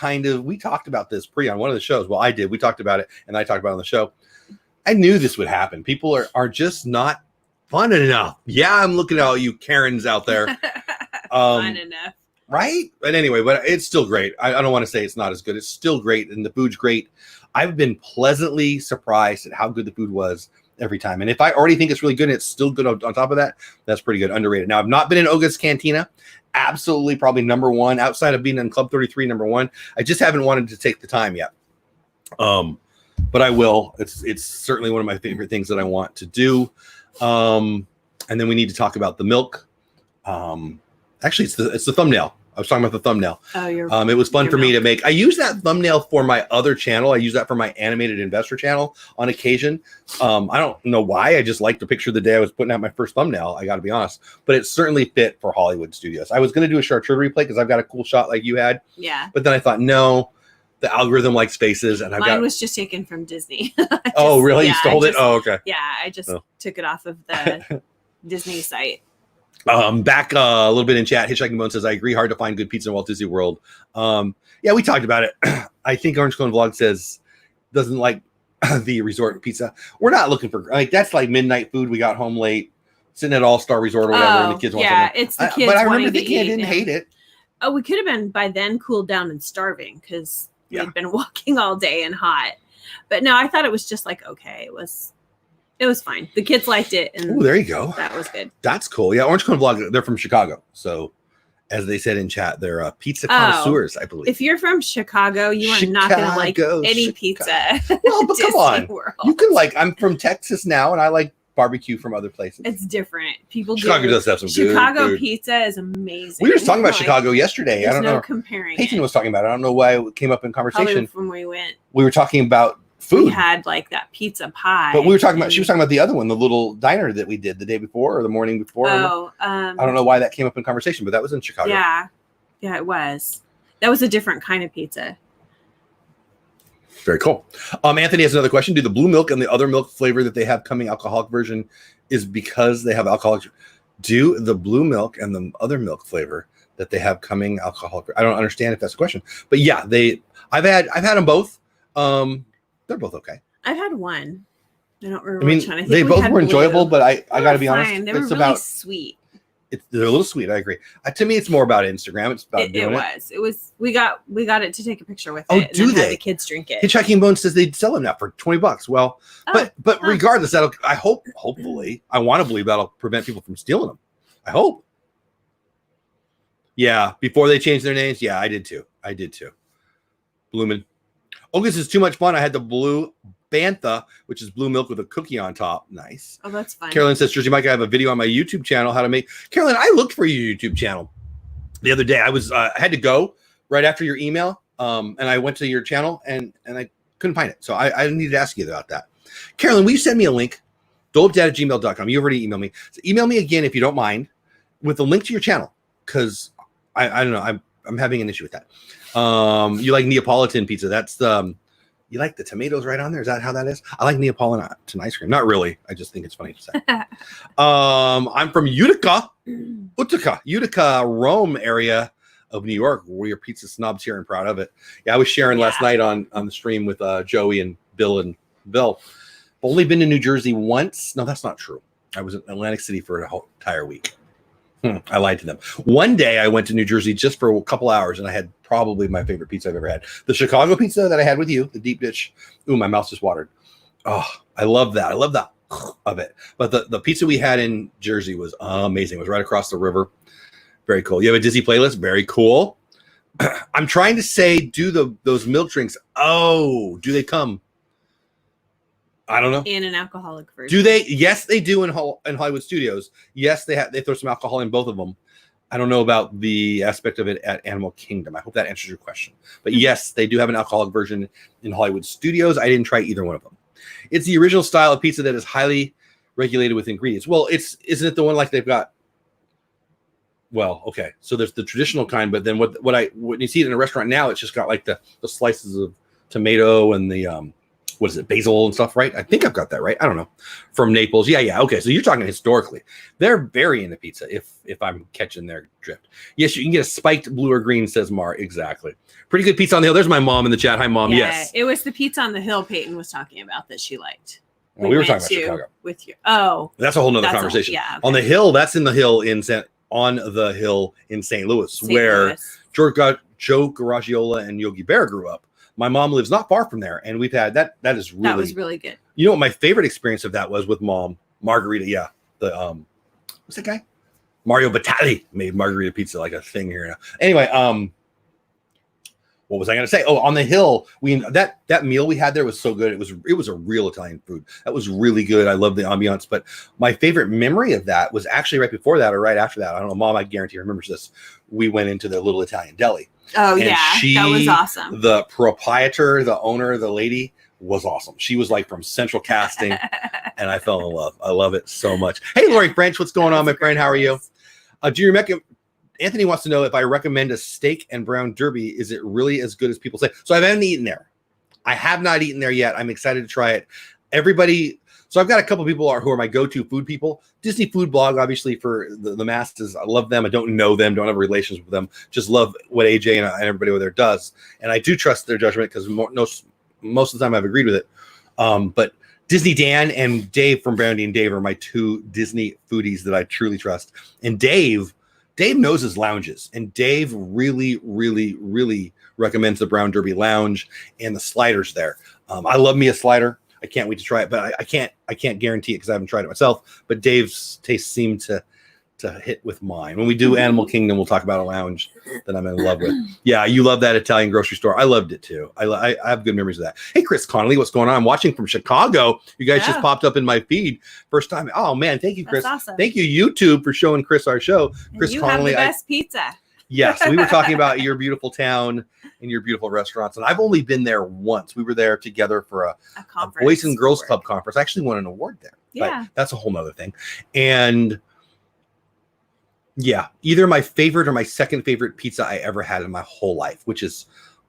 we talked about this on one of the shows. Well, I did. We talked about it, and I talked about it on the show. I knew this would happen. People are just not fun enough. Yeah, I'm looking at all you Karens out there. Fun enough. Right? But anyway, but it's still great. I don't want to say it's not as good. It's still great, and the food's great. I've been pleasantly surprised at how good the food was every time. And if I already think it's really good and it's still good on top of that, that's pretty good. Underrated. Now, I've not been in Oga's Cantina. Absolutely probably number one. Outside of being in Club 33, number one. I just haven't wanted to take the time yet. But I will. It's certainly one of my favorite things that I want to do. And then we need to talk about the milk. Actually, it's the thumbnail. I was talking about the thumbnail. Oh, it was fun for me to make. I use that thumbnail for my other channel. I use that for my animated investor channel on occasion. I don't know why. I just liked the picture the day I was putting out my first thumbnail. I got to be honest, but it certainly fit for Hollywood Studios. I was going to do a charcuterie replay because I've got a cool shot like you had. Yeah. But then I thought, no, the algorithm likes faces, and mine was just taken from Disney. Oh, really? Yeah, you stole it? Oh, okay. Yeah, I just took it off of the Disney site. Back a little bit in chat. Hitchhiking Bone says, I agree, hard to find good pizza in Walt Disney World. Yeah, we talked about it. I think Orange Cone Vlog says doesn't like the resort pizza. We're not looking for that's like midnight food. We got home late, sitting at All Star Resort or whatever, and the kids want something. It's the kids. But I remember the kid didn't hate it. Oh, we could have been by then cooled down and starving because we'd been walking all day and hot. But no, I thought it was just like okay. It was fine. The kids liked it. And there you go. That was good. That's cool. Yeah, Orange Cone Vlog, they're from Chicago. So as they said in chat, they're pizza connoisseurs, I believe. If you're from Chicago, you are not going to like any pizza. Well, but come on. World. You can I'm from Texas now, and I like barbecue from other places. It's different. Chicago does have some Chicago good pizza is amazing. We were just talking about Chicago yesterday. I don't know. Comparing. Peyton was talking about it. I don't know why it came up in conversation. Probably from where we went. We were talking about food. We had that pizza pie. But we were talking about, she was talking about the other one, the little diner that we did the day before or the morning before. I don't know why that came up in conversation, but that was in Chicago. Yeah. Yeah, it was. That was a different kind of pizza. Very cool. Anthony has another question. Do the blue milk and the other milk flavor that they have coming alcoholic version is because they have alcoholic? Do the blue milk and the other milk flavor that they have coming alcoholic? I don't understand if that's a question, but yeah, I've had them both. They're both okay. I've had one. I don't remember which one. I think they both were enjoyable, but I got to be honest. They were really sweet. They're a little sweet. I agree. To me, it's more about Instagram. It's about doing it. It was. We got it to take a picture with it. Oh, and do then they? Had the kids drink it. Hitchhiking Bones says they'd sell them now for $20. Well, but regardless, hopefully, I want to believe that'll prevent people from stealing them. I hope. Yeah, before they changed their names. Yeah, I did too. Bloomin'. Oh, this is too much fun. I had the blue Bantha, which is blue milk with a cookie on top. Nice. Oh, that's fun. Carolyn says, Jersey Mike, I have a video on my YouTube channel how to make. Carolyn, I looked for your YouTube channel the other day. I had to go right after your email, and I went to your channel and I couldn't find it. So I needed to ask you about that. Carolyn, will you send me a link? dolewhipdad@gmail.com. You already emailed me. So email me again if you don't mind with a link to your channel, because I don't know. I'm having an issue with that. You like Neapolitan pizza? That's the you like the tomatoes right on there? Is that how that is? I like Neapolitan ice cream. Not really. I just think it's funny to say. I'm from Utica, Rome area of New York. We're pizza snobs here and proud of it. Yeah, I was sharing last night on the stream with Joey and Bill. I've only been to New Jersey once. No, that's not true. I was in Atlantic City for a whole entire week. I lied to them. One day I went to New Jersey just for a couple hours, and I had probably my favorite pizza I've ever had. The Chicago pizza that I had with you, the deep dish. Ooh, my mouth just watered. Oh, I love that. I love that of it. But the pizza we had in Jersey was amazing. It was right across the river. Very cool. You have a Disney playlist? Very cool. I'm trying to say, do those milk drinks. Oh, do they come? I don't know. In an alcoholic version. Do they? Yes, they do in Hollywood Studios. Yes, they throw some alcohol in both of them. I don't know about the aspect of it at Animal Kingdom. I hope that answers your question. But yes, they do have an alcoholic version in Hollywood Studios. I didn't try either one of them. It's the original style of pizza that is highly regulated with ingredients. Well, isn't it the one like they've got? Well, okay. So there's the traditional kind, but then when you see it in a restaurant now, it's just got like the slices of tomato and the what is it, basil and stuff, right? I think I've got that right. I don't know. From Naples. Yeah. Okay. So you're talking historically. They're very into pizza, if I'm catching their drift. Yes, you can get a spiked blue or green, says Mar. Exactly. Pretty good pizza on the hill. There's my mom in the chat. Hi, Mom. Yeah, yes. It was the pizza on the hill Peyton was talking about that she liked. Well, we were talking about Chicago. With you. Oh. That's a whole nother conversation. Okay. On the hill, that's on the hill in St. Louis, where Joe Garagiola and Yogi Bear grew up. My mom lives not far from there, and we've had that. That was really good. You know what my favorite experience of that was with Mom? Margarita. Yeah, what's that guy? Mario Batali made margarita pizza like a thing here now. Anyway, what was I going to say? Oh, on the hill, that meal we had there was so good. It was a real Italian food. That was really good. I love the ambiance. But my favorite memory of that was actually right before that or right after that. I don't know. Mom, I guarantee remembers this. We went into the little Italian deli. Oh, and that was awesome. The proprietor, the owner, the lady was awesome. She was like from Central Casting, and I fell in love. I love it so much. Hey, Lori French, what's going on, my friend? How are you? Do you recommend? Anthony wants to know if I recommend a steak and brown derby. Is it really as good as people say? So I haven't eaten there. I have not eaten there yet. I'm excited to try it. Everybody. So I've got a couple of people who are my go-to food people. Disney Food Blog, obviously, for the masses. I love them. I don't know them, don't have relations with them. Just love what AJ and everybody over there does. And I do trust their judgment because most of the time I've agreed with it. But Disney Dan and Dave from Brandy and Dave are my two Disney foodies that I truly trust. And Dave knows his lounges. And Dave really, really, really recommends the Brown Derby Lounge and the sliders there. I love me a slider. I can't wait to try it, but I can't guarantee it because I haven't tried it myself. But Dave's tastes seem to hit with mine. When we do Animal Kingdom, we'll talk about a lounge that I'm in love with. Yeah, you love that Italian grocery store. I loved it too. I have good memories of that. Hey, Chris Connolly, what's going on? I'm watching from Chicago. You guys just popped up in my feed. First time. Oh man, thank you, Chris. That's awesome. Thank you, YouTube, for showing Chris our show. Chris you Connolly, have the best pizza. Yes, we were talking about your beautiful town and your beautiful restaurants, and I've only been there once. We were there together for a Boys and Girls Club conference. I actually won an award there. Yeah, but that's a whole nother thing. And yeah, either my favorite or my second favorite pizza I ever had in my whole life,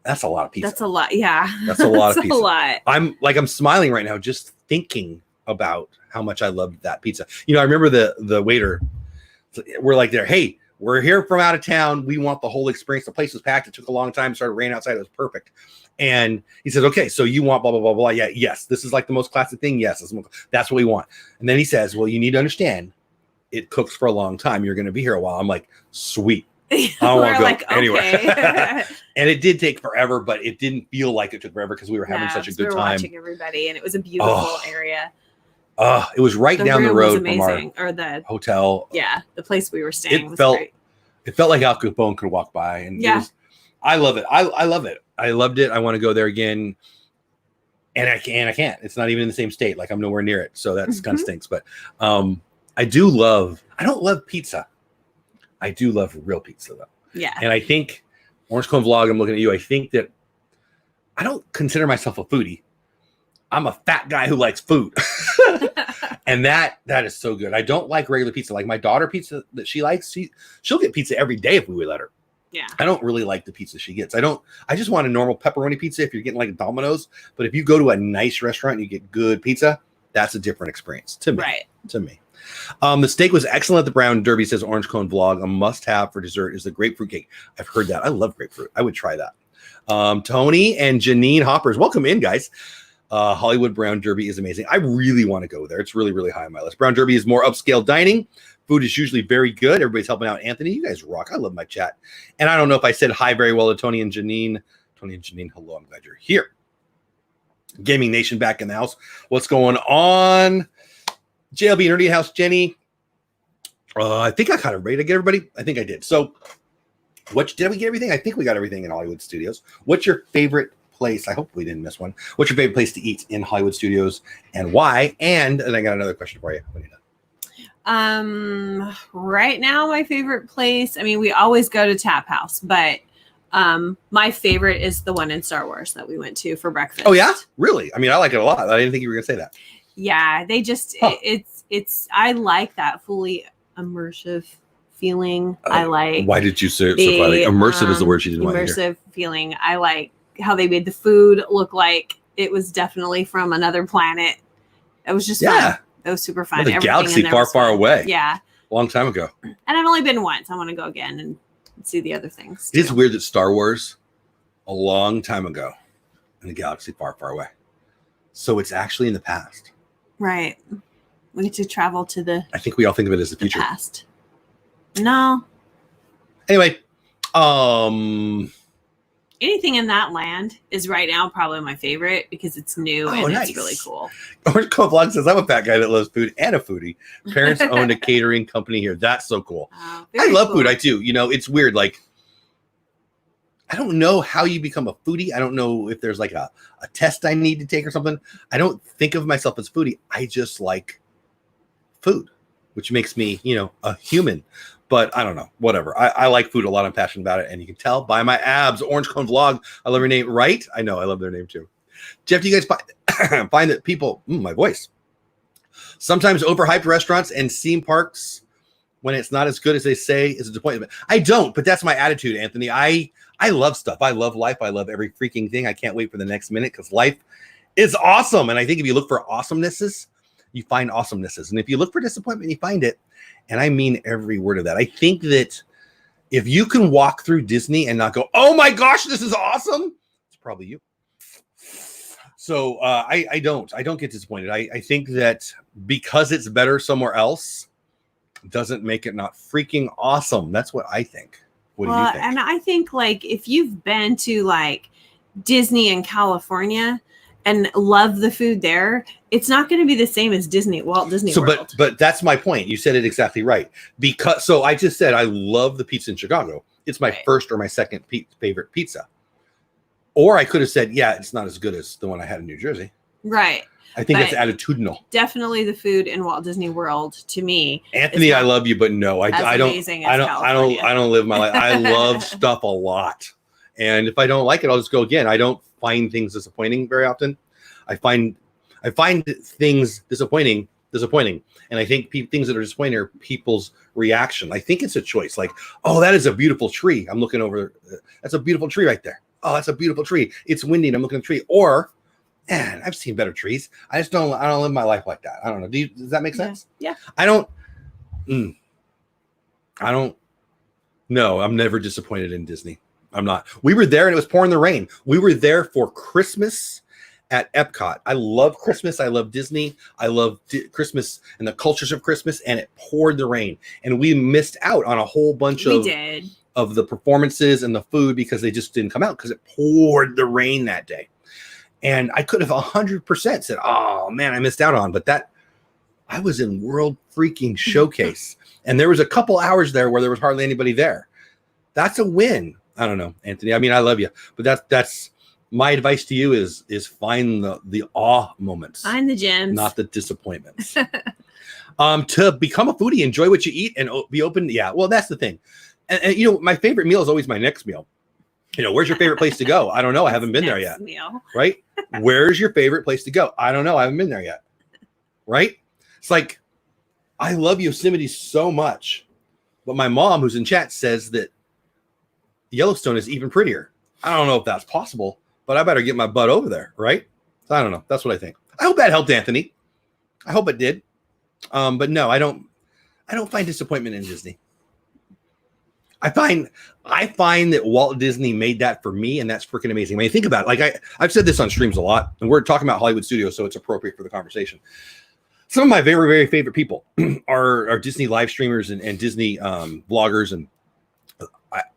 that's a lot of pizza. That's a lot. Yeah, that's a lot of pizza. A lot. I'm smiling right now just thinking about how much I loved that pizza. You know, I remember the waiter. We're like there, hey. We're here from out of town. We want the whole experience. The place was packed. It took a long time. It started raining outside. It was perfect. And he said, okay, so you want blah, blah, blah, blah. Yeah, yes. This is like the most classic thing. Yes. That's what we want. And then he says, well, you need to understand it cooks for a long time. You're going to be here a while. I'm like, sweet. I We're don't want to go like, anywhere. okay. And it did take forever, but it didn't feel like it took forever because we were having such a good we were time. watching everybody, and it was a beautiful area. It was right down the room was road from our amazing, or the hotel. Yeah, the place we were staying was great. It felt like Al Capone could walk by, and I love it. I love it. I loved it. I want to go there again, and I can't. It's not even in the same state. Like I'm nowhere near it, so that's kind of stinks. But I don't love pizza. I do love real pizza though. Yeah. And I think Orange Cone Vlog, I'm looking at you. I think that I don't consider myself a foodie. I'm a fat guy who likes food. And that is so good. I don't like regular pizza. Like my daughter pizza that she likes, she'll get pizza every day if we would let her. Yeah. I don't really like the pizza she gets. I just want a normal pepperoni pizza if you're getting like Domino's. But if you go to a nice restaurant and you get good pizza, that's a different experience to me. Right. To me. The steak was excellent at the Brown Derby, says Orange Cone Vlog. A must-have for dessert is the grapefruit cake. I've heard that. I love grapefruit. I would try that. Tony and Janine Hoppers, welcome in, guys. Hollywood Brown Derby is amazing. I really want to go there. It's really, really high on my list. Brown Derby is more upscale dining. Food is usually very good. Everybody's helping out. Anthony, you guys rock. I love my chat. And I don't know if I said hi very well to Tony and Janine. Tony and Janine, hello. I'm glad you're here. Gaming Nation back in the house. What's going on? JLB Nerdy House, Jenny. I think I got it right. Did I get everybody? I think I did. So, did we get everything? I think we got everything in Hollywood Studios. What's your favorite place? I hope we didn't miss one. What's your favorite place to eat in Hollywood Studios and why? And I got another question for you. What do you know? Right now, my favorite place, I mean, we always go to Tap House, but my favorite is the one in Star Wars that we went to for breakfast. Oh, yeah? Really? I mean, I like it a lot. I didn't think you were going to say that. Yeah, they just, I like that fully immersive feeling. I like. Why did you say it so funny? Immersive is the word she didn't want to hear. Immersive feeling. I like how they made the food look like it was definitely from another planet. It was just fun. It was super fun. The galaxy far, far away. Yeah. A long time ago. And I've only been once. I want to go again and see the other things. It is weird that Star Wars, a long time ago, in a galaxy far, far away. So it's actually in the past. Right. We get to travel to the. I think we all think of it as the future. Past. No. Anyway, anything in that land is right now probably my favorite because it's new and it's really cool. Orange Cone Vlog says, I'm a fat guy that loves food and a foodie. Parents own a catering company here. That's so cool. I love food. I do. You know, it's weird. Like, I don't know how you become a foodie. I don't know if there's like a test I need to take or something. I don't think of myself as foodie. I just like food, which makes me, a human. But I don't know, whatever. I like food a lot. I'm passionate about it. And you can tell by my abs. Orange Cone Vlog. I love your name, right? I know. I love their name too. Jeff, do you guys find that people, my voice, sometimes overhyped restaurants and theme parks when it's not as good as they say is a disappointment? I don't, but that's my attitude, Anthony. I love stuff. I love life. I love every freaking thing. I can't wait for the next minute because life is awesome. And I think if you look for awesomenesses, you find awesomenesses. And if you look for disappointment, you find it. And I mean every word of that. I think that if you can walk through Disney and not go, oh my gosh, this is awesome, it's probably you. So I don't get disappointed. I think that because it's better somewhere else doesn't make it not freaking awesome. That's what I think. What do you think? And I think like if you've been to like Disney in California and love the food there, it's not going to be the same as Walt Disney World. But that's my point. You said it exactly right. So I just said I love the pizza in Chicago. It's my first or my second favorite pizza. Or I could have said, yeah, it's not as good as the one I had in New Jersey. Right. I think it's attitudinal. Definitely the food in Walt Disney World to me. Anthony, I love you, but no, I don't live my life. I love stuff a lot. And if I don't like it, I'll just go again. I don't find things disappointing very often. I find things disappointing. And I think things that are disappointing are people's reaction. I think it's a choice. Like, oh, that is a beautiful tree. I'm looking over. That's a beautiful tree right there. Oh, that's a beautiful tree. It's windy and I'm looking at a tree. Or, man, I've seen better trees. I don't live my life like that. I don't know. Does that make sense? Yeah. I don't know. I'm never disappointed in Disney. I'm not. We were there and it was pouring the rain. We were there for Christmas at Epcot. I love Christmas. I love Disney. I love Christmas and the cultures of Christmas, and it poured the rain. And we missed out on a whole bunch of the performances and the food because they just didn't come out because it poured the rain that day. And I could have 100% said, oh man, I missed out on, but that I was in World Freaking Showcase. And there was a couple hours there where there was hardly anybody there. That's a win. I don't know, Anthony. I mean, I love you, but that's my advice to you is find the awe moments. Find the gems. Not the disappointments. To become a foodie, enjoy what you eat and be open. Yeah, well, that's the thing. And you know, my favorite meal is always my next meal. You know, where's your favorite place to go? I don't know. I haven't been there yet. Meal. Right? Where's your favorite place to go? I don't know. I haven't been there yet. Right? It's like, I love Yosemite so much, but my mom, who's in chat, says that Yellowstone is even prettier. I don't know if that's possible, but I better get my butt over there, right? So I don't know. That's what I think. I hope that helped, Anthony. I hope it did. But no, I don't find disappointment in Disney. I find that Walt Disney made that for me, and that's freaking amazing. I mean, think about it. Like I've said this on streams a lot, and we're talking about Hollywood Studios, so it's appropriate for the conversation. Some of my very, very favorite people are Disney live streamers and Disney vloggers, and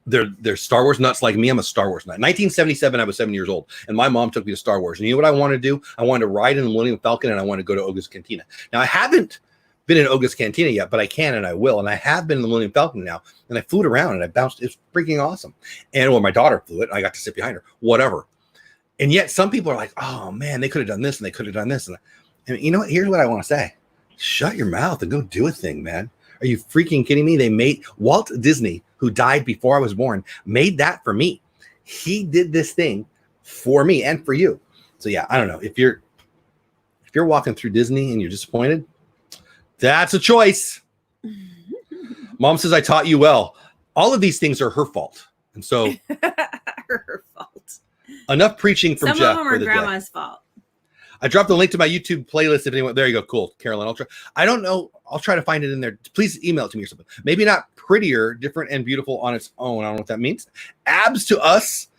they're Star Wars nuts like me. I'm a Star Wars nut. 1977, I was 7 years old, and my mom took me to Star Wars. And you know what I wanted to do? I wanted to ride in the Millennium Falcon, and I wanted to go to Oga's Cantina. Now, I haven't been in Oga's Cantina yet, but I can and I will. And I have been in the Millennium Falcon now, and I flew it around and I bounced. It's freaking awesome. And when my daughter flew it, I got to sit behind her, whatever. And yet some people are like, oh man, they could have done this and they could have done this. And you know what? Here's what I want to say. Shut your mouth and go do a thing, man. Are you freaking kidding me? They made Walt Disney, who died before I was born, made that for me. He did this thing for me and for you. So yeah, I don't know. If you're walking through Disney and you're disappointed, that's a choice. Mom says, I taught you well. All of these things are her fault. And so her fault. Enough preaching from Jeff. Some of them are grandma's fault. I dropped the link to my YouTube playlist. If anyone, there you go. Cool. Carolyn, I don't know. I'll try to find it in there. Please email it to me or something. Maybe not prettier, different, and beautiful on its own. I don't know what that means. Abs to us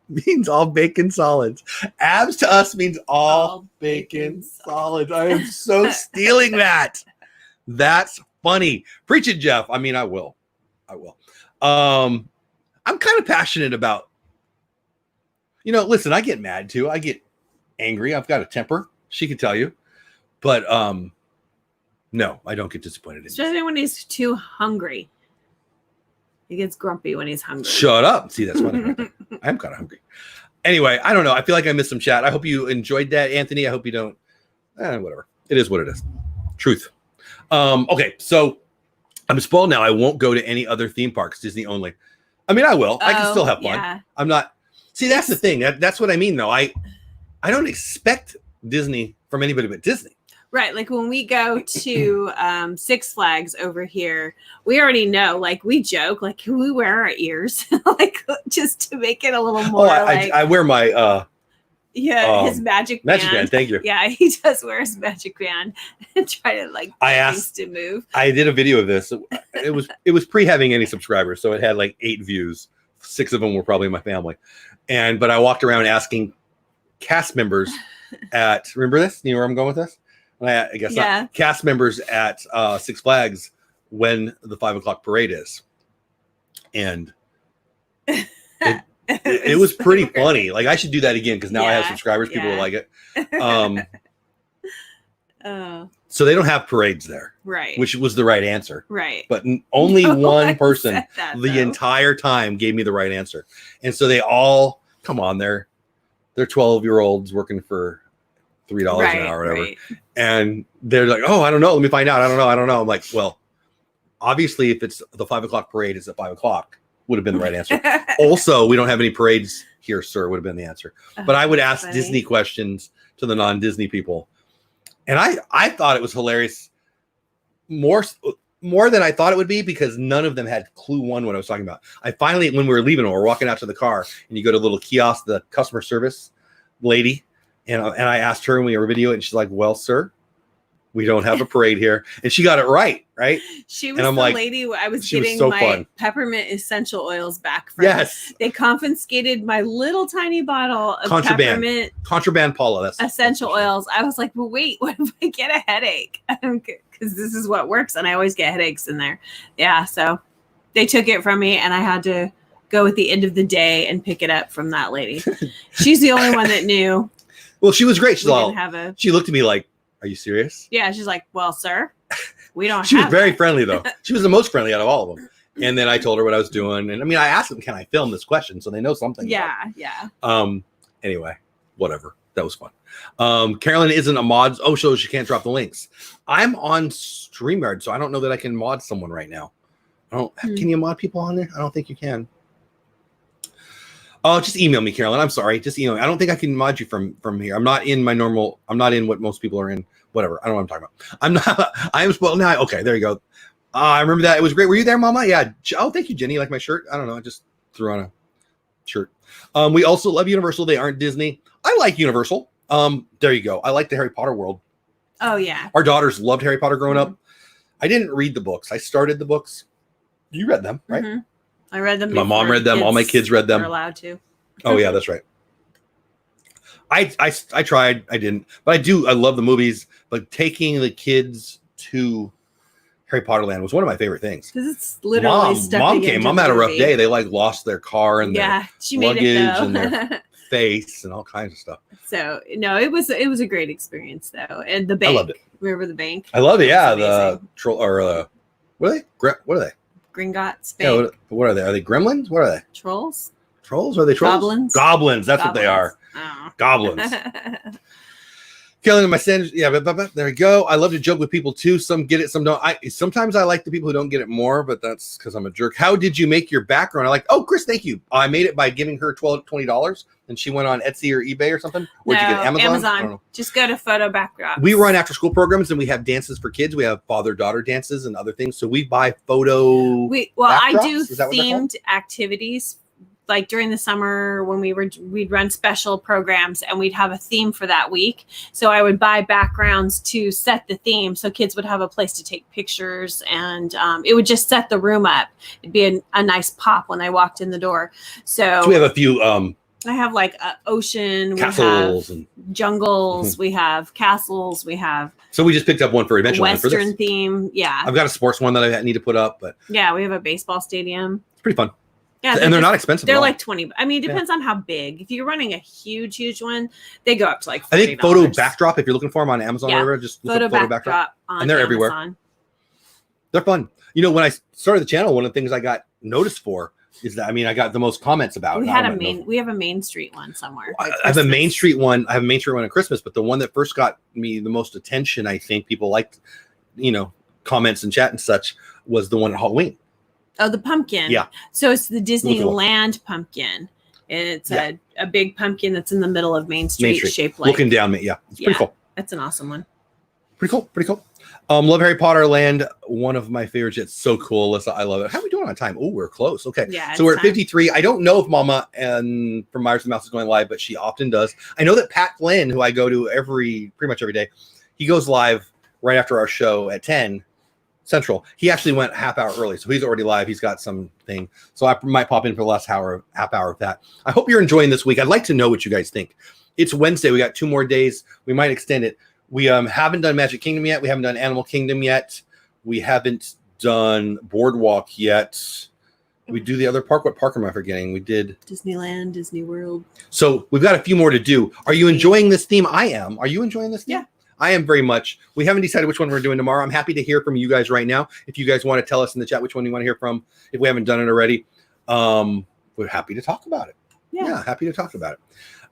means all bacon solids. Abs to us means all bacon solids. I am so stealing that. That's funny. Preach it, Jeff. I mean, I will. I'm kind of passionate about, listen, I get mad too. I get angry. I've got a temper. She can tell you. But no, I don't get disappointed. Especially when he's too hungry. He gets grumpy when he's hungry. Shut up. See, that's funny. I'm kind of hungry. Anyway, I don't know. I feel like I missed some chat. I hope you enjoyed that, Anthony. I hope you don't. Whatever. It is what it is. Truth. Okay, so I'm spoiled now. I won't go to any other theme parks, Disney only. I mean, I will. I can still have fun. Yeah. I'm not. See, that's the thing. That's what I mean, though. I don't expect Disney from anybody but Disney. Right. Like when we go to Six Flags over here, we already know, like we joke, like, can we wear our ears? Like just to make it a little more I wear my his magic band. Magic band, thank you. Yeah, he does wear his magic band and try to like things to move. I did a video of this. It was pre having any subscribers, so it had like 8 views. 6 of them were probably my family. But I walked around asking cast members remember this? You know where I'm going with this? I guess not. Cast members at Six Flags when the 5 o'clock parade is. And it was pretty funny. Like I should do that again because now I have subscribers. People will like it. So they don't have parades there. Right. Which was the right answer. Right. But only one person the entire time gave me the right answer. And so they all, come on, they're 12-year-olds working for $3 an hour or whatever. Right. And they're like, oh, I don't know. Let me find out. I don't know. I'm like, well, obviously if it's the 5 o'clock parade, it's at 5 o'clock would have been the right answer. Also, we don't have any parades here, sir, would have been the answer. But I would ask Disney questions to the non-Disney people. And I thought it was hilarious more than I thought it would be because none of them had clue one what I was talking about. I finally, when we were leaving, we were walking out to the car and you go to a little kiosk, the customer service lady, and I asked her and we were video it and she's like, well, sir, We don't have a parade here. And she got it right. She was and I'm the like, lady I was she was getting so my fun. peppermint essential oils back from. Yes. They confiscated my little tiny bottle of peppermint Contraband Paula. That's essential oils. I was like, well, wait, what if I get a headache? Because this is what works. And I always get headaches in there. Yeah. So they took it from me and I had to go at the end of the day and pick it up from that lady. She's the only one that knew. Well, she was great. She's she looked at me like, are you serious? Yeah. She's like, well, sir, we don't She was very that. friendly, though. She was the most friendly out of all of them. And then I told her what I was doing. And I mean, I asked them, can I film this question? So they know something. Yeah. Anyway, whatever. That was fun. Carolyn isn't a mod. Oh, so she can't drop the links. I'm on StreamYard, so I don't know that I can mod someone right now. Can you mod people on there? I don't think you can. Oh, just email me, Carolyn. I'm sorry. Just email me. I don't think I can mod you from here. I'm not in what most people are in. Whatever. I don't know what I'm talking about. I am spoiled now. Okay, there you go. I remember that. It was great. Were you there, Mama? Yeah. Oh, thank you, Jenny. You like my shirt? I don't know. I just threw on a shirt. We also love Universal. They aren't Disney. I like Universal. There you go. I like the Harry Potter world. Oh, yeah. Our daughters loved Harry Potter growing up. I didn't read the books. I started the books. You read them, right? Mm-hmm. I read them. My mom read them. All my kids read them. They're allowed to. Oh, yeah, that's right. I tried. I didn't. But I love the movies. But taking the kids to Harry Potter Land was one of my favorite things. Because it's literally Mom came. Mom had a rough day. They lost their car and their she luggage made it, and their face and all kinds of stuff. So no, it was a great experience though. And the bank. I loved it. Remember the bank? I love it. Yeah, the troll or what are they? What are they? Gringotts Bank. Yeah, what are they? Are they gremlins? What are they? Trolls? Trolls? Are they trolls? Goblins? Goblins. That's what they are. Oh. Goblins. Killing my standards. Yeah, but there we go. I love to joke with people too. Some get it, some don't. Sometimes I like the people who don't get it more, but that's because I'm a jerk. How did you make your background? I like, oh, Chris, thank you. I made it by giving her $20, and she went on Etsy or eBay or something. Or did you get Amazon? I don't know. Just go to Photo Backdrops. We run after school programs, and we have dances for kids. We have father-daughter dances and other things. So we buy photo. I do themed activities. Like during the summer when we'd run special programs and we'd have a theme for that week. So I would buy backgrounds to set the theme so kids would have a place to take pictures and it would just set the room up. It'd be a nice pop when they walked in the door. So we have a few I have like ocean, castles, we have jungles, we have castles, we have. So we just picked up one for eventually Western theme. Yeah. I've got a sports one that I need to put up, but yeah, we have a baseball stadium. It's pretty fun. Yeah, and they're not expensive. They're like 20. I mean, it depends on how big. If you're running a huge one, they go up to like $40. I think Photo Backdrop, if you're looking for them on Amazon or whatever, just look Photo Backdrop and they're Amazon. Everywhere. They're fun. You know, when I started the channel, one of the things I got noticed for is that I got the most comments about. We have a Main Street one somewhere. I have a Main Street one. I have a Main Street one at Christmas, but the one that first got me the most attention, I think people liked, comments and chat and such, was the one at Halloween. Oh, the pumpkin. Yeah. So it's the Disneyland pumpkin. And it's a big pumpkin that's in the middle of Main Street. Shaped like. Looking down, yeah. It's pretty cool. That's an awesome one. Pretty cool. Love Harry Potter Land. One of my favorites. It's so cool, Alyssa. I love it. How are we doing on time? Oh, we're close. Okay. Yeah. So we're at 53. I don't know if Mama and from Myers and Mouse is going live, but she often does. I know that Pat Flynn, who I go to pretty much every day, he goes live right after our show at 10 Central. He actually went half hour early, so he's already live. He's got something, so I might pop in for the last half hour of that. I hope you're enjoying this week. I'd like to know what you guys think. It's Wednesday. We got 2 more days. We might extend it. We haven't done Magic Kingdom yet. We haven't done Animal Kingdom yet. We haven't done Boardwalk yet. We do the other park. What park am I forgetting? We did Disneyland, Disney World. So we've got a few more to do. Are you enjoying this theme? I am. Are you enjoying this theme? Yeah. I am very much. We haven't decided which one we're doing tomorrow. I'm happy to hear from you guys right now. If you guys want to tell us in the chat which one you want to hear from, if we haven't done it already, we're happy to talk about it. Yeah, happy to talk about it.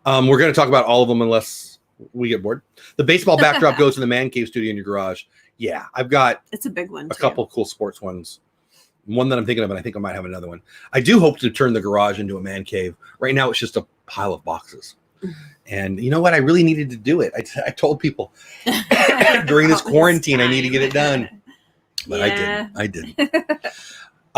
We're going to talk about all of them unless we get bored. The baseball backdrop goes in the man cave studio in your garage. Yeah, I've got it's a big one. A couple cool sports ones. One that I'm thinking of, and I think I might have another one. I do hope to turn the garage into a man cave. Right now, it's just a pile of boxes. And you know what? I really needed to do it. I told people during this quarantine, I need to get it done. But I didn't.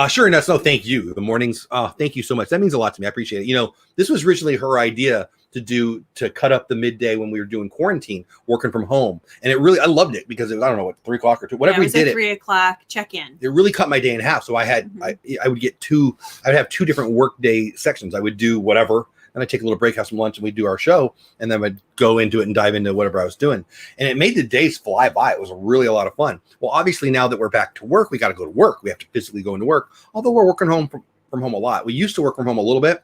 Sure enough. No, thank you. The mornings. Thank you so much. That means a lot to me. I appreciate it. This was originally her idea to cut up the midday when we were doing quarantine, working from home. And I loved it because it was, I don't know what, 3 o'clock or 2, whatever we did. 3 o'clock check-in. It really cut my day in half. So I had, I would get I'd have 2 different work day sections. I would do whatever, and I'd take a little break, have some lunch, and we'd do our show. And then I'd go into it and dive into whatever I was doing. And it made the days fly by. It was really a lot of fun. Well, obviously now that we're back to work, we got to go to work. We have to physically go into work. Although we're working from home a lot. We used to work from home a little bit.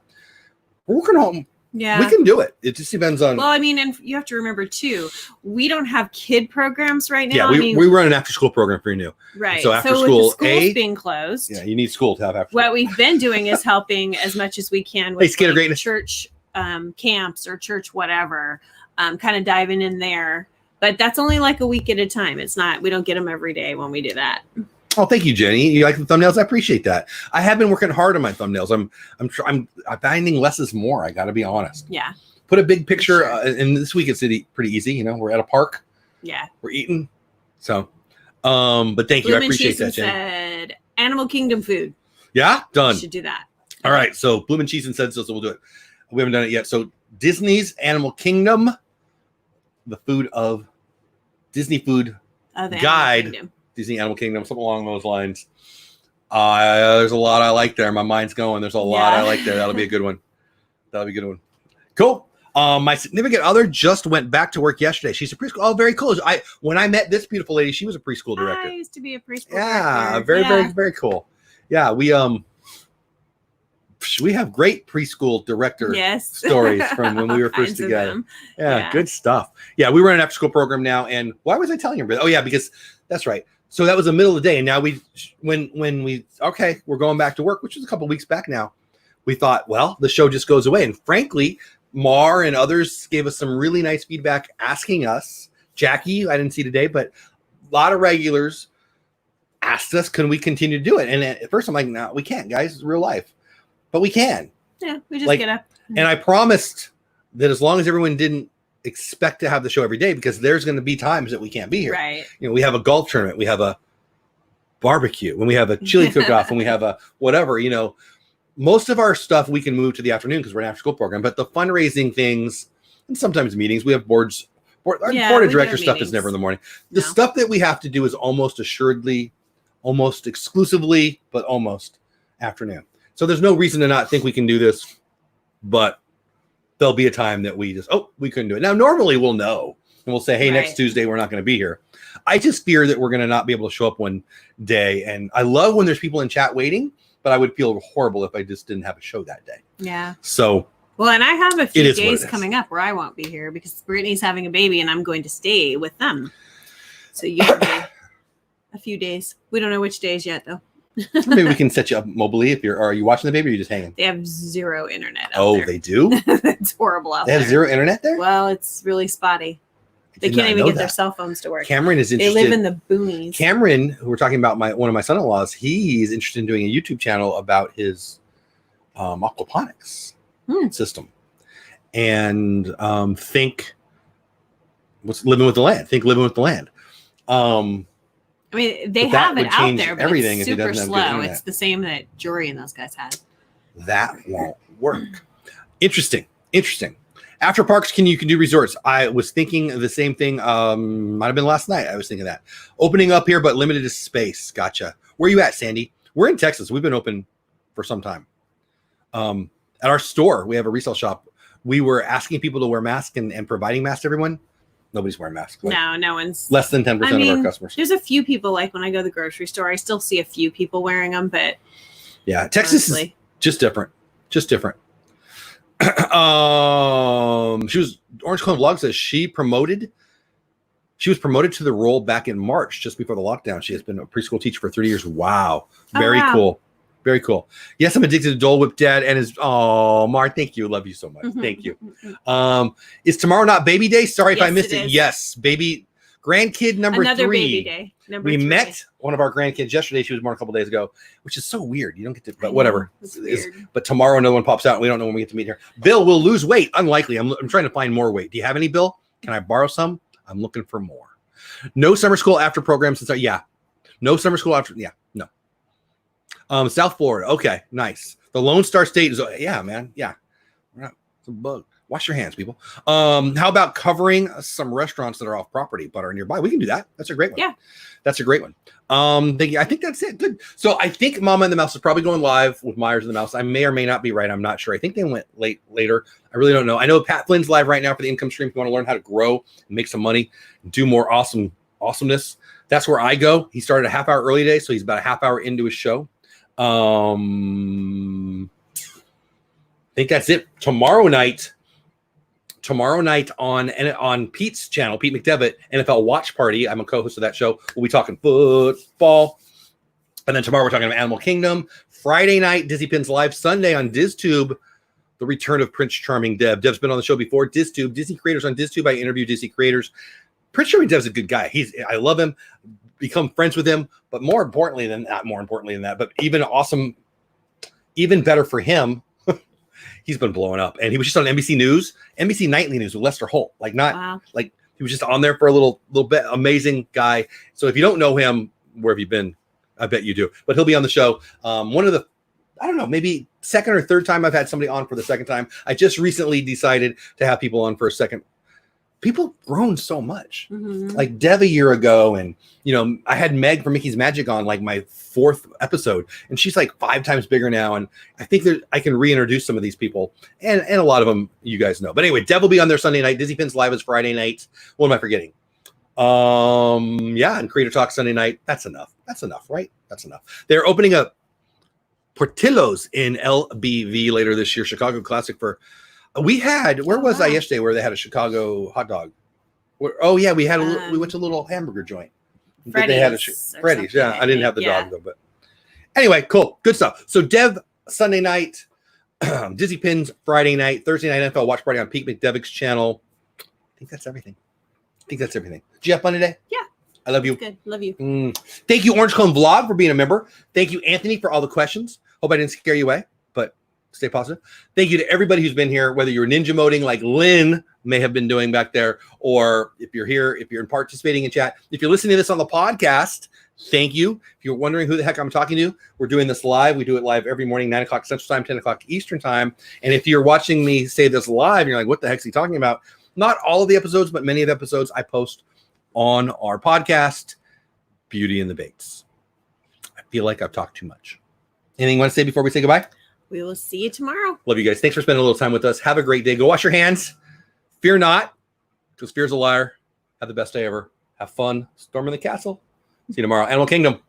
We're working home. Yeah, we can do it. It just depends on. Well, I mean, and you have to remember too, we don't have kid programs right now. Yeah, we run an after school program for you new. Right. So after with school, the schools being closed. Yeah, you need school to have after. What we've been doing is helping as much as we can with church camps or church whatever, kind of diving in there. But that's only like a week at a time. It's not. We don't get them every day when we do that. Oh, thank you, Jenny. You like the thumbnails? I appreciate that. I have been working hard on my thumbnails. I'm finding less is more. I got to be honest. Yeah. Put a big picture, and this week it's pretty easy. You know, we're at a park. Yeah. We're eating. So, but thank you. I appreciate that, Jenny. Said Animal Kingdom food. Yeah, done. We should do that. All right. So Bloom and Cheese and said so we'll do it. We haven't done it yet. So Disney's Animal Kingdom, the food of Disney food guide. Disney Animal Kingdom, something along those lines. There's a lot I like there. My mind's going. There's a lot I like there. That'll be a good one. Cool. My significant other just went back to work yesterday. She's a preschool. Oh, very cool. When I met this beautiful lady, she was a preschool director. I used to be a preschool director. Very, very, very cool. Yeah, we have great preschool director stories from when we were first together. Yeah, good stuff. Yeah, we run an after school program now. And why was I telling you? Oh, yeah, because that's right. So that was the middle of the day. And now we're going back to work, which was a couple weeks back now. We thought, well, the show just goes away. And frankly, Mar and others gave us some really nice feedback asking us. Jackie, I didn't see today, but a lot of regulars asked us, can we continue to do it? And at first I'm like, no, we can't, guys. It's real life. But we can. Yeah, we just get up. And I promised that as long as everyone didn't expect to have the show every day, because there's going to be times that we can't be here. Right. You know, we have a golf tournament, we have a barbecue, when we have a chili cook-off, and we have a whatever, you know, most of our stuff we can move to the afternoon because we're an after school program, but the fundraising things and sometimes meetings, we have board of director stuff is never in the morning. The stuff that we have to do is almost assuredly, almost exclusively, but almost afternoon. So there's no reason to not think we can do this, but there'll be a time that we couldn't do it. Now, normally we'll know and we'll say, hey, next Tuesday, we're not going to be here. I just fear that we're going to not be able to show up one day. And I love when there's people in chat waiting, but I would feel horrible if I just didn't have a show that day. Yeah. So. Well, and I have a few days coming up where I won't be here because Brittany's having a baby and I'm going to stay with them. So you have a few days. We don't know which days yet, though. Maybe we can set you up mobily are you watching the baby or are you just hanging? They have zero internet out there. They do? It's horrible out there. They have zero internet there? Well, it's really spotty. They can't even get their cell phones to work. Cameron is interested. They live in the boonies. Cameron, who we're talking about, one of my son-in-laws, he's interested in doing a YouTube channel about his aquaponics system. And living with the land. I mean, they have it out there, but everything it's super slow. It's the same that Jory and those guys had. That won't work. Interesting. After parks, you can do resorts. I was thinking the same thing. Might have been last night. I was thinking that. Opening up here, but limited to space. Gotcha. Where are you at, Sandy? We're in Texas. We've been open for some time. At our store, we have a resale shop. We were asking people to wear masks and providing masks to everyone. Nobody's wearing masks. No one's. Less than 10% of our customers. There's a few people, like when I go to the grocery store, I still see a few people wearing them, but yeah, Texas is just different. She was Orange Cone Vlog says she was promoted to the role back in March, just before the lockdown. She has been a preschool teacher for 30 years. Wow. Very cool. Very cool. Yes, I'm addicted to Dole Whip, Dad, and Mar, thank you. Love you so much. Thank you. Is tomorrow not baby day? Sorry if I missed it. Yes, baby grandkid number Another 3. Baby day. We met one of our grandkids yesterday. She was born a couple days ago, which is so weird. You don't get to, but whatever. But tomorrow another one pops out. And we don't know when we get to meet her. Bill will lose weight. Unlikely. I'm trying to find more weight. Do you have any, Bill? Can I borrow some? I'm looking for more. No summer school after programs. No summer school after. Yeah. No. South Florida. Okay. Nice. The Lone Star State is. Yeah, man. Yeah. It's a bug. Wash your hands, people. How about covering some restaurants that are off property but are nearby? We can do that. That's a great one. Yeah. That's a great one. I think that's it. Good. So I think Mama and the Mouse is probably going live with Myers and the Mouse. I may or may not be right. I'm not sure. I think they went later. I really don't know. I know Pat Flynn's live right now for the income stream. If you want to learn how to grow and make some money, do more awesomeness. That's where I go. He started a half hour early today, so he's about a half hour into his show. I think that's it. Tomorrow night on Pete's channel, Pete McDevitt, NFL Watch Party. I'm a co-host of that show. We'll be talking football. And then tomorrow we're talking about Animal Kingdom. Friday night, Disney Pins Live. Sunday on DizTube, the return of Prince Charming Dev. Dev's been on the show before. DizTube, Disney creators on DizTube. I interview Disney creators. Prince Charming Dev's a good guy. I love him. Become friends with him. But more importantly than that, but even better for him, he's been blowing up, and he was just on NBC Nightly News with Lester Holt. He was just on there for a little bit. Amazing guy. So if you don't know him, where have you been? I bet you do. But he'll be on the show. One of the, I don't know, maybe second or third time I've had somebody on for the second time. I just recently decided to have people on for a second. People have grown so much. Mm-hmm. Like Dev a year ago, and I had Meg from Mickey's Magic on like my 4th episode, and she's like 5 times bigger now. And I think I can reintroduce some of these people, and a lot of them you guys know. But anyway, Dev will be on there Sunday night. Disney Pins Live is Friday night. What am I forgetting? And Creator Talk Sunday night. That's enough. That's enough, right? That's enough. They're opening up Portillo's in LBV later this year. Chicago Classic for. Where was I yesterday where they had a Chicago hot dog? We went to a little hamburger joint. Freddy's. They had Freddy's. Yeah, I didn't have the dog though, but anyway, cool. Good stuff. So Dev Sunday night, Disney Pins Friday night, Thursday night NFL Watch Party on Pete McDevick's channel. I think that's everything. Did you have fun today? Yeah. I love you. Good. Love you. Thank you, Orange Cone Vlog, for being a member. Thank you, Anthony, for all the questions. Hope I didn't scare you away, but stay positive. Thank you to everybody who's been here, whether you're ninja moding like Lynn may have been doing back there, or if you're here, if you're participating in chat, if you're listening to this on the podcast, thank you. If you're wondering who the heck I'm talking to, we're doing this live. We do it live every morning, 9 o'clock Central Time, 10 o'clock Eastern Time. And if you're watching me say this live, and you're like, what the heck is he talking about? Not all of the episodes, but many of the episodes I post on our podcast, Beauty and the Bates. I feel like I've talked too much. Anything you want to say before we say goodbye? We will see you tomorrow. Love you guys. Thanks for spending a little time with us. Have a great day. Go wash your hands. Fear not, because fear's a liar. Have the best day ever. Have fun. Storming the castle. See you tomorrow. Animal Kingdom.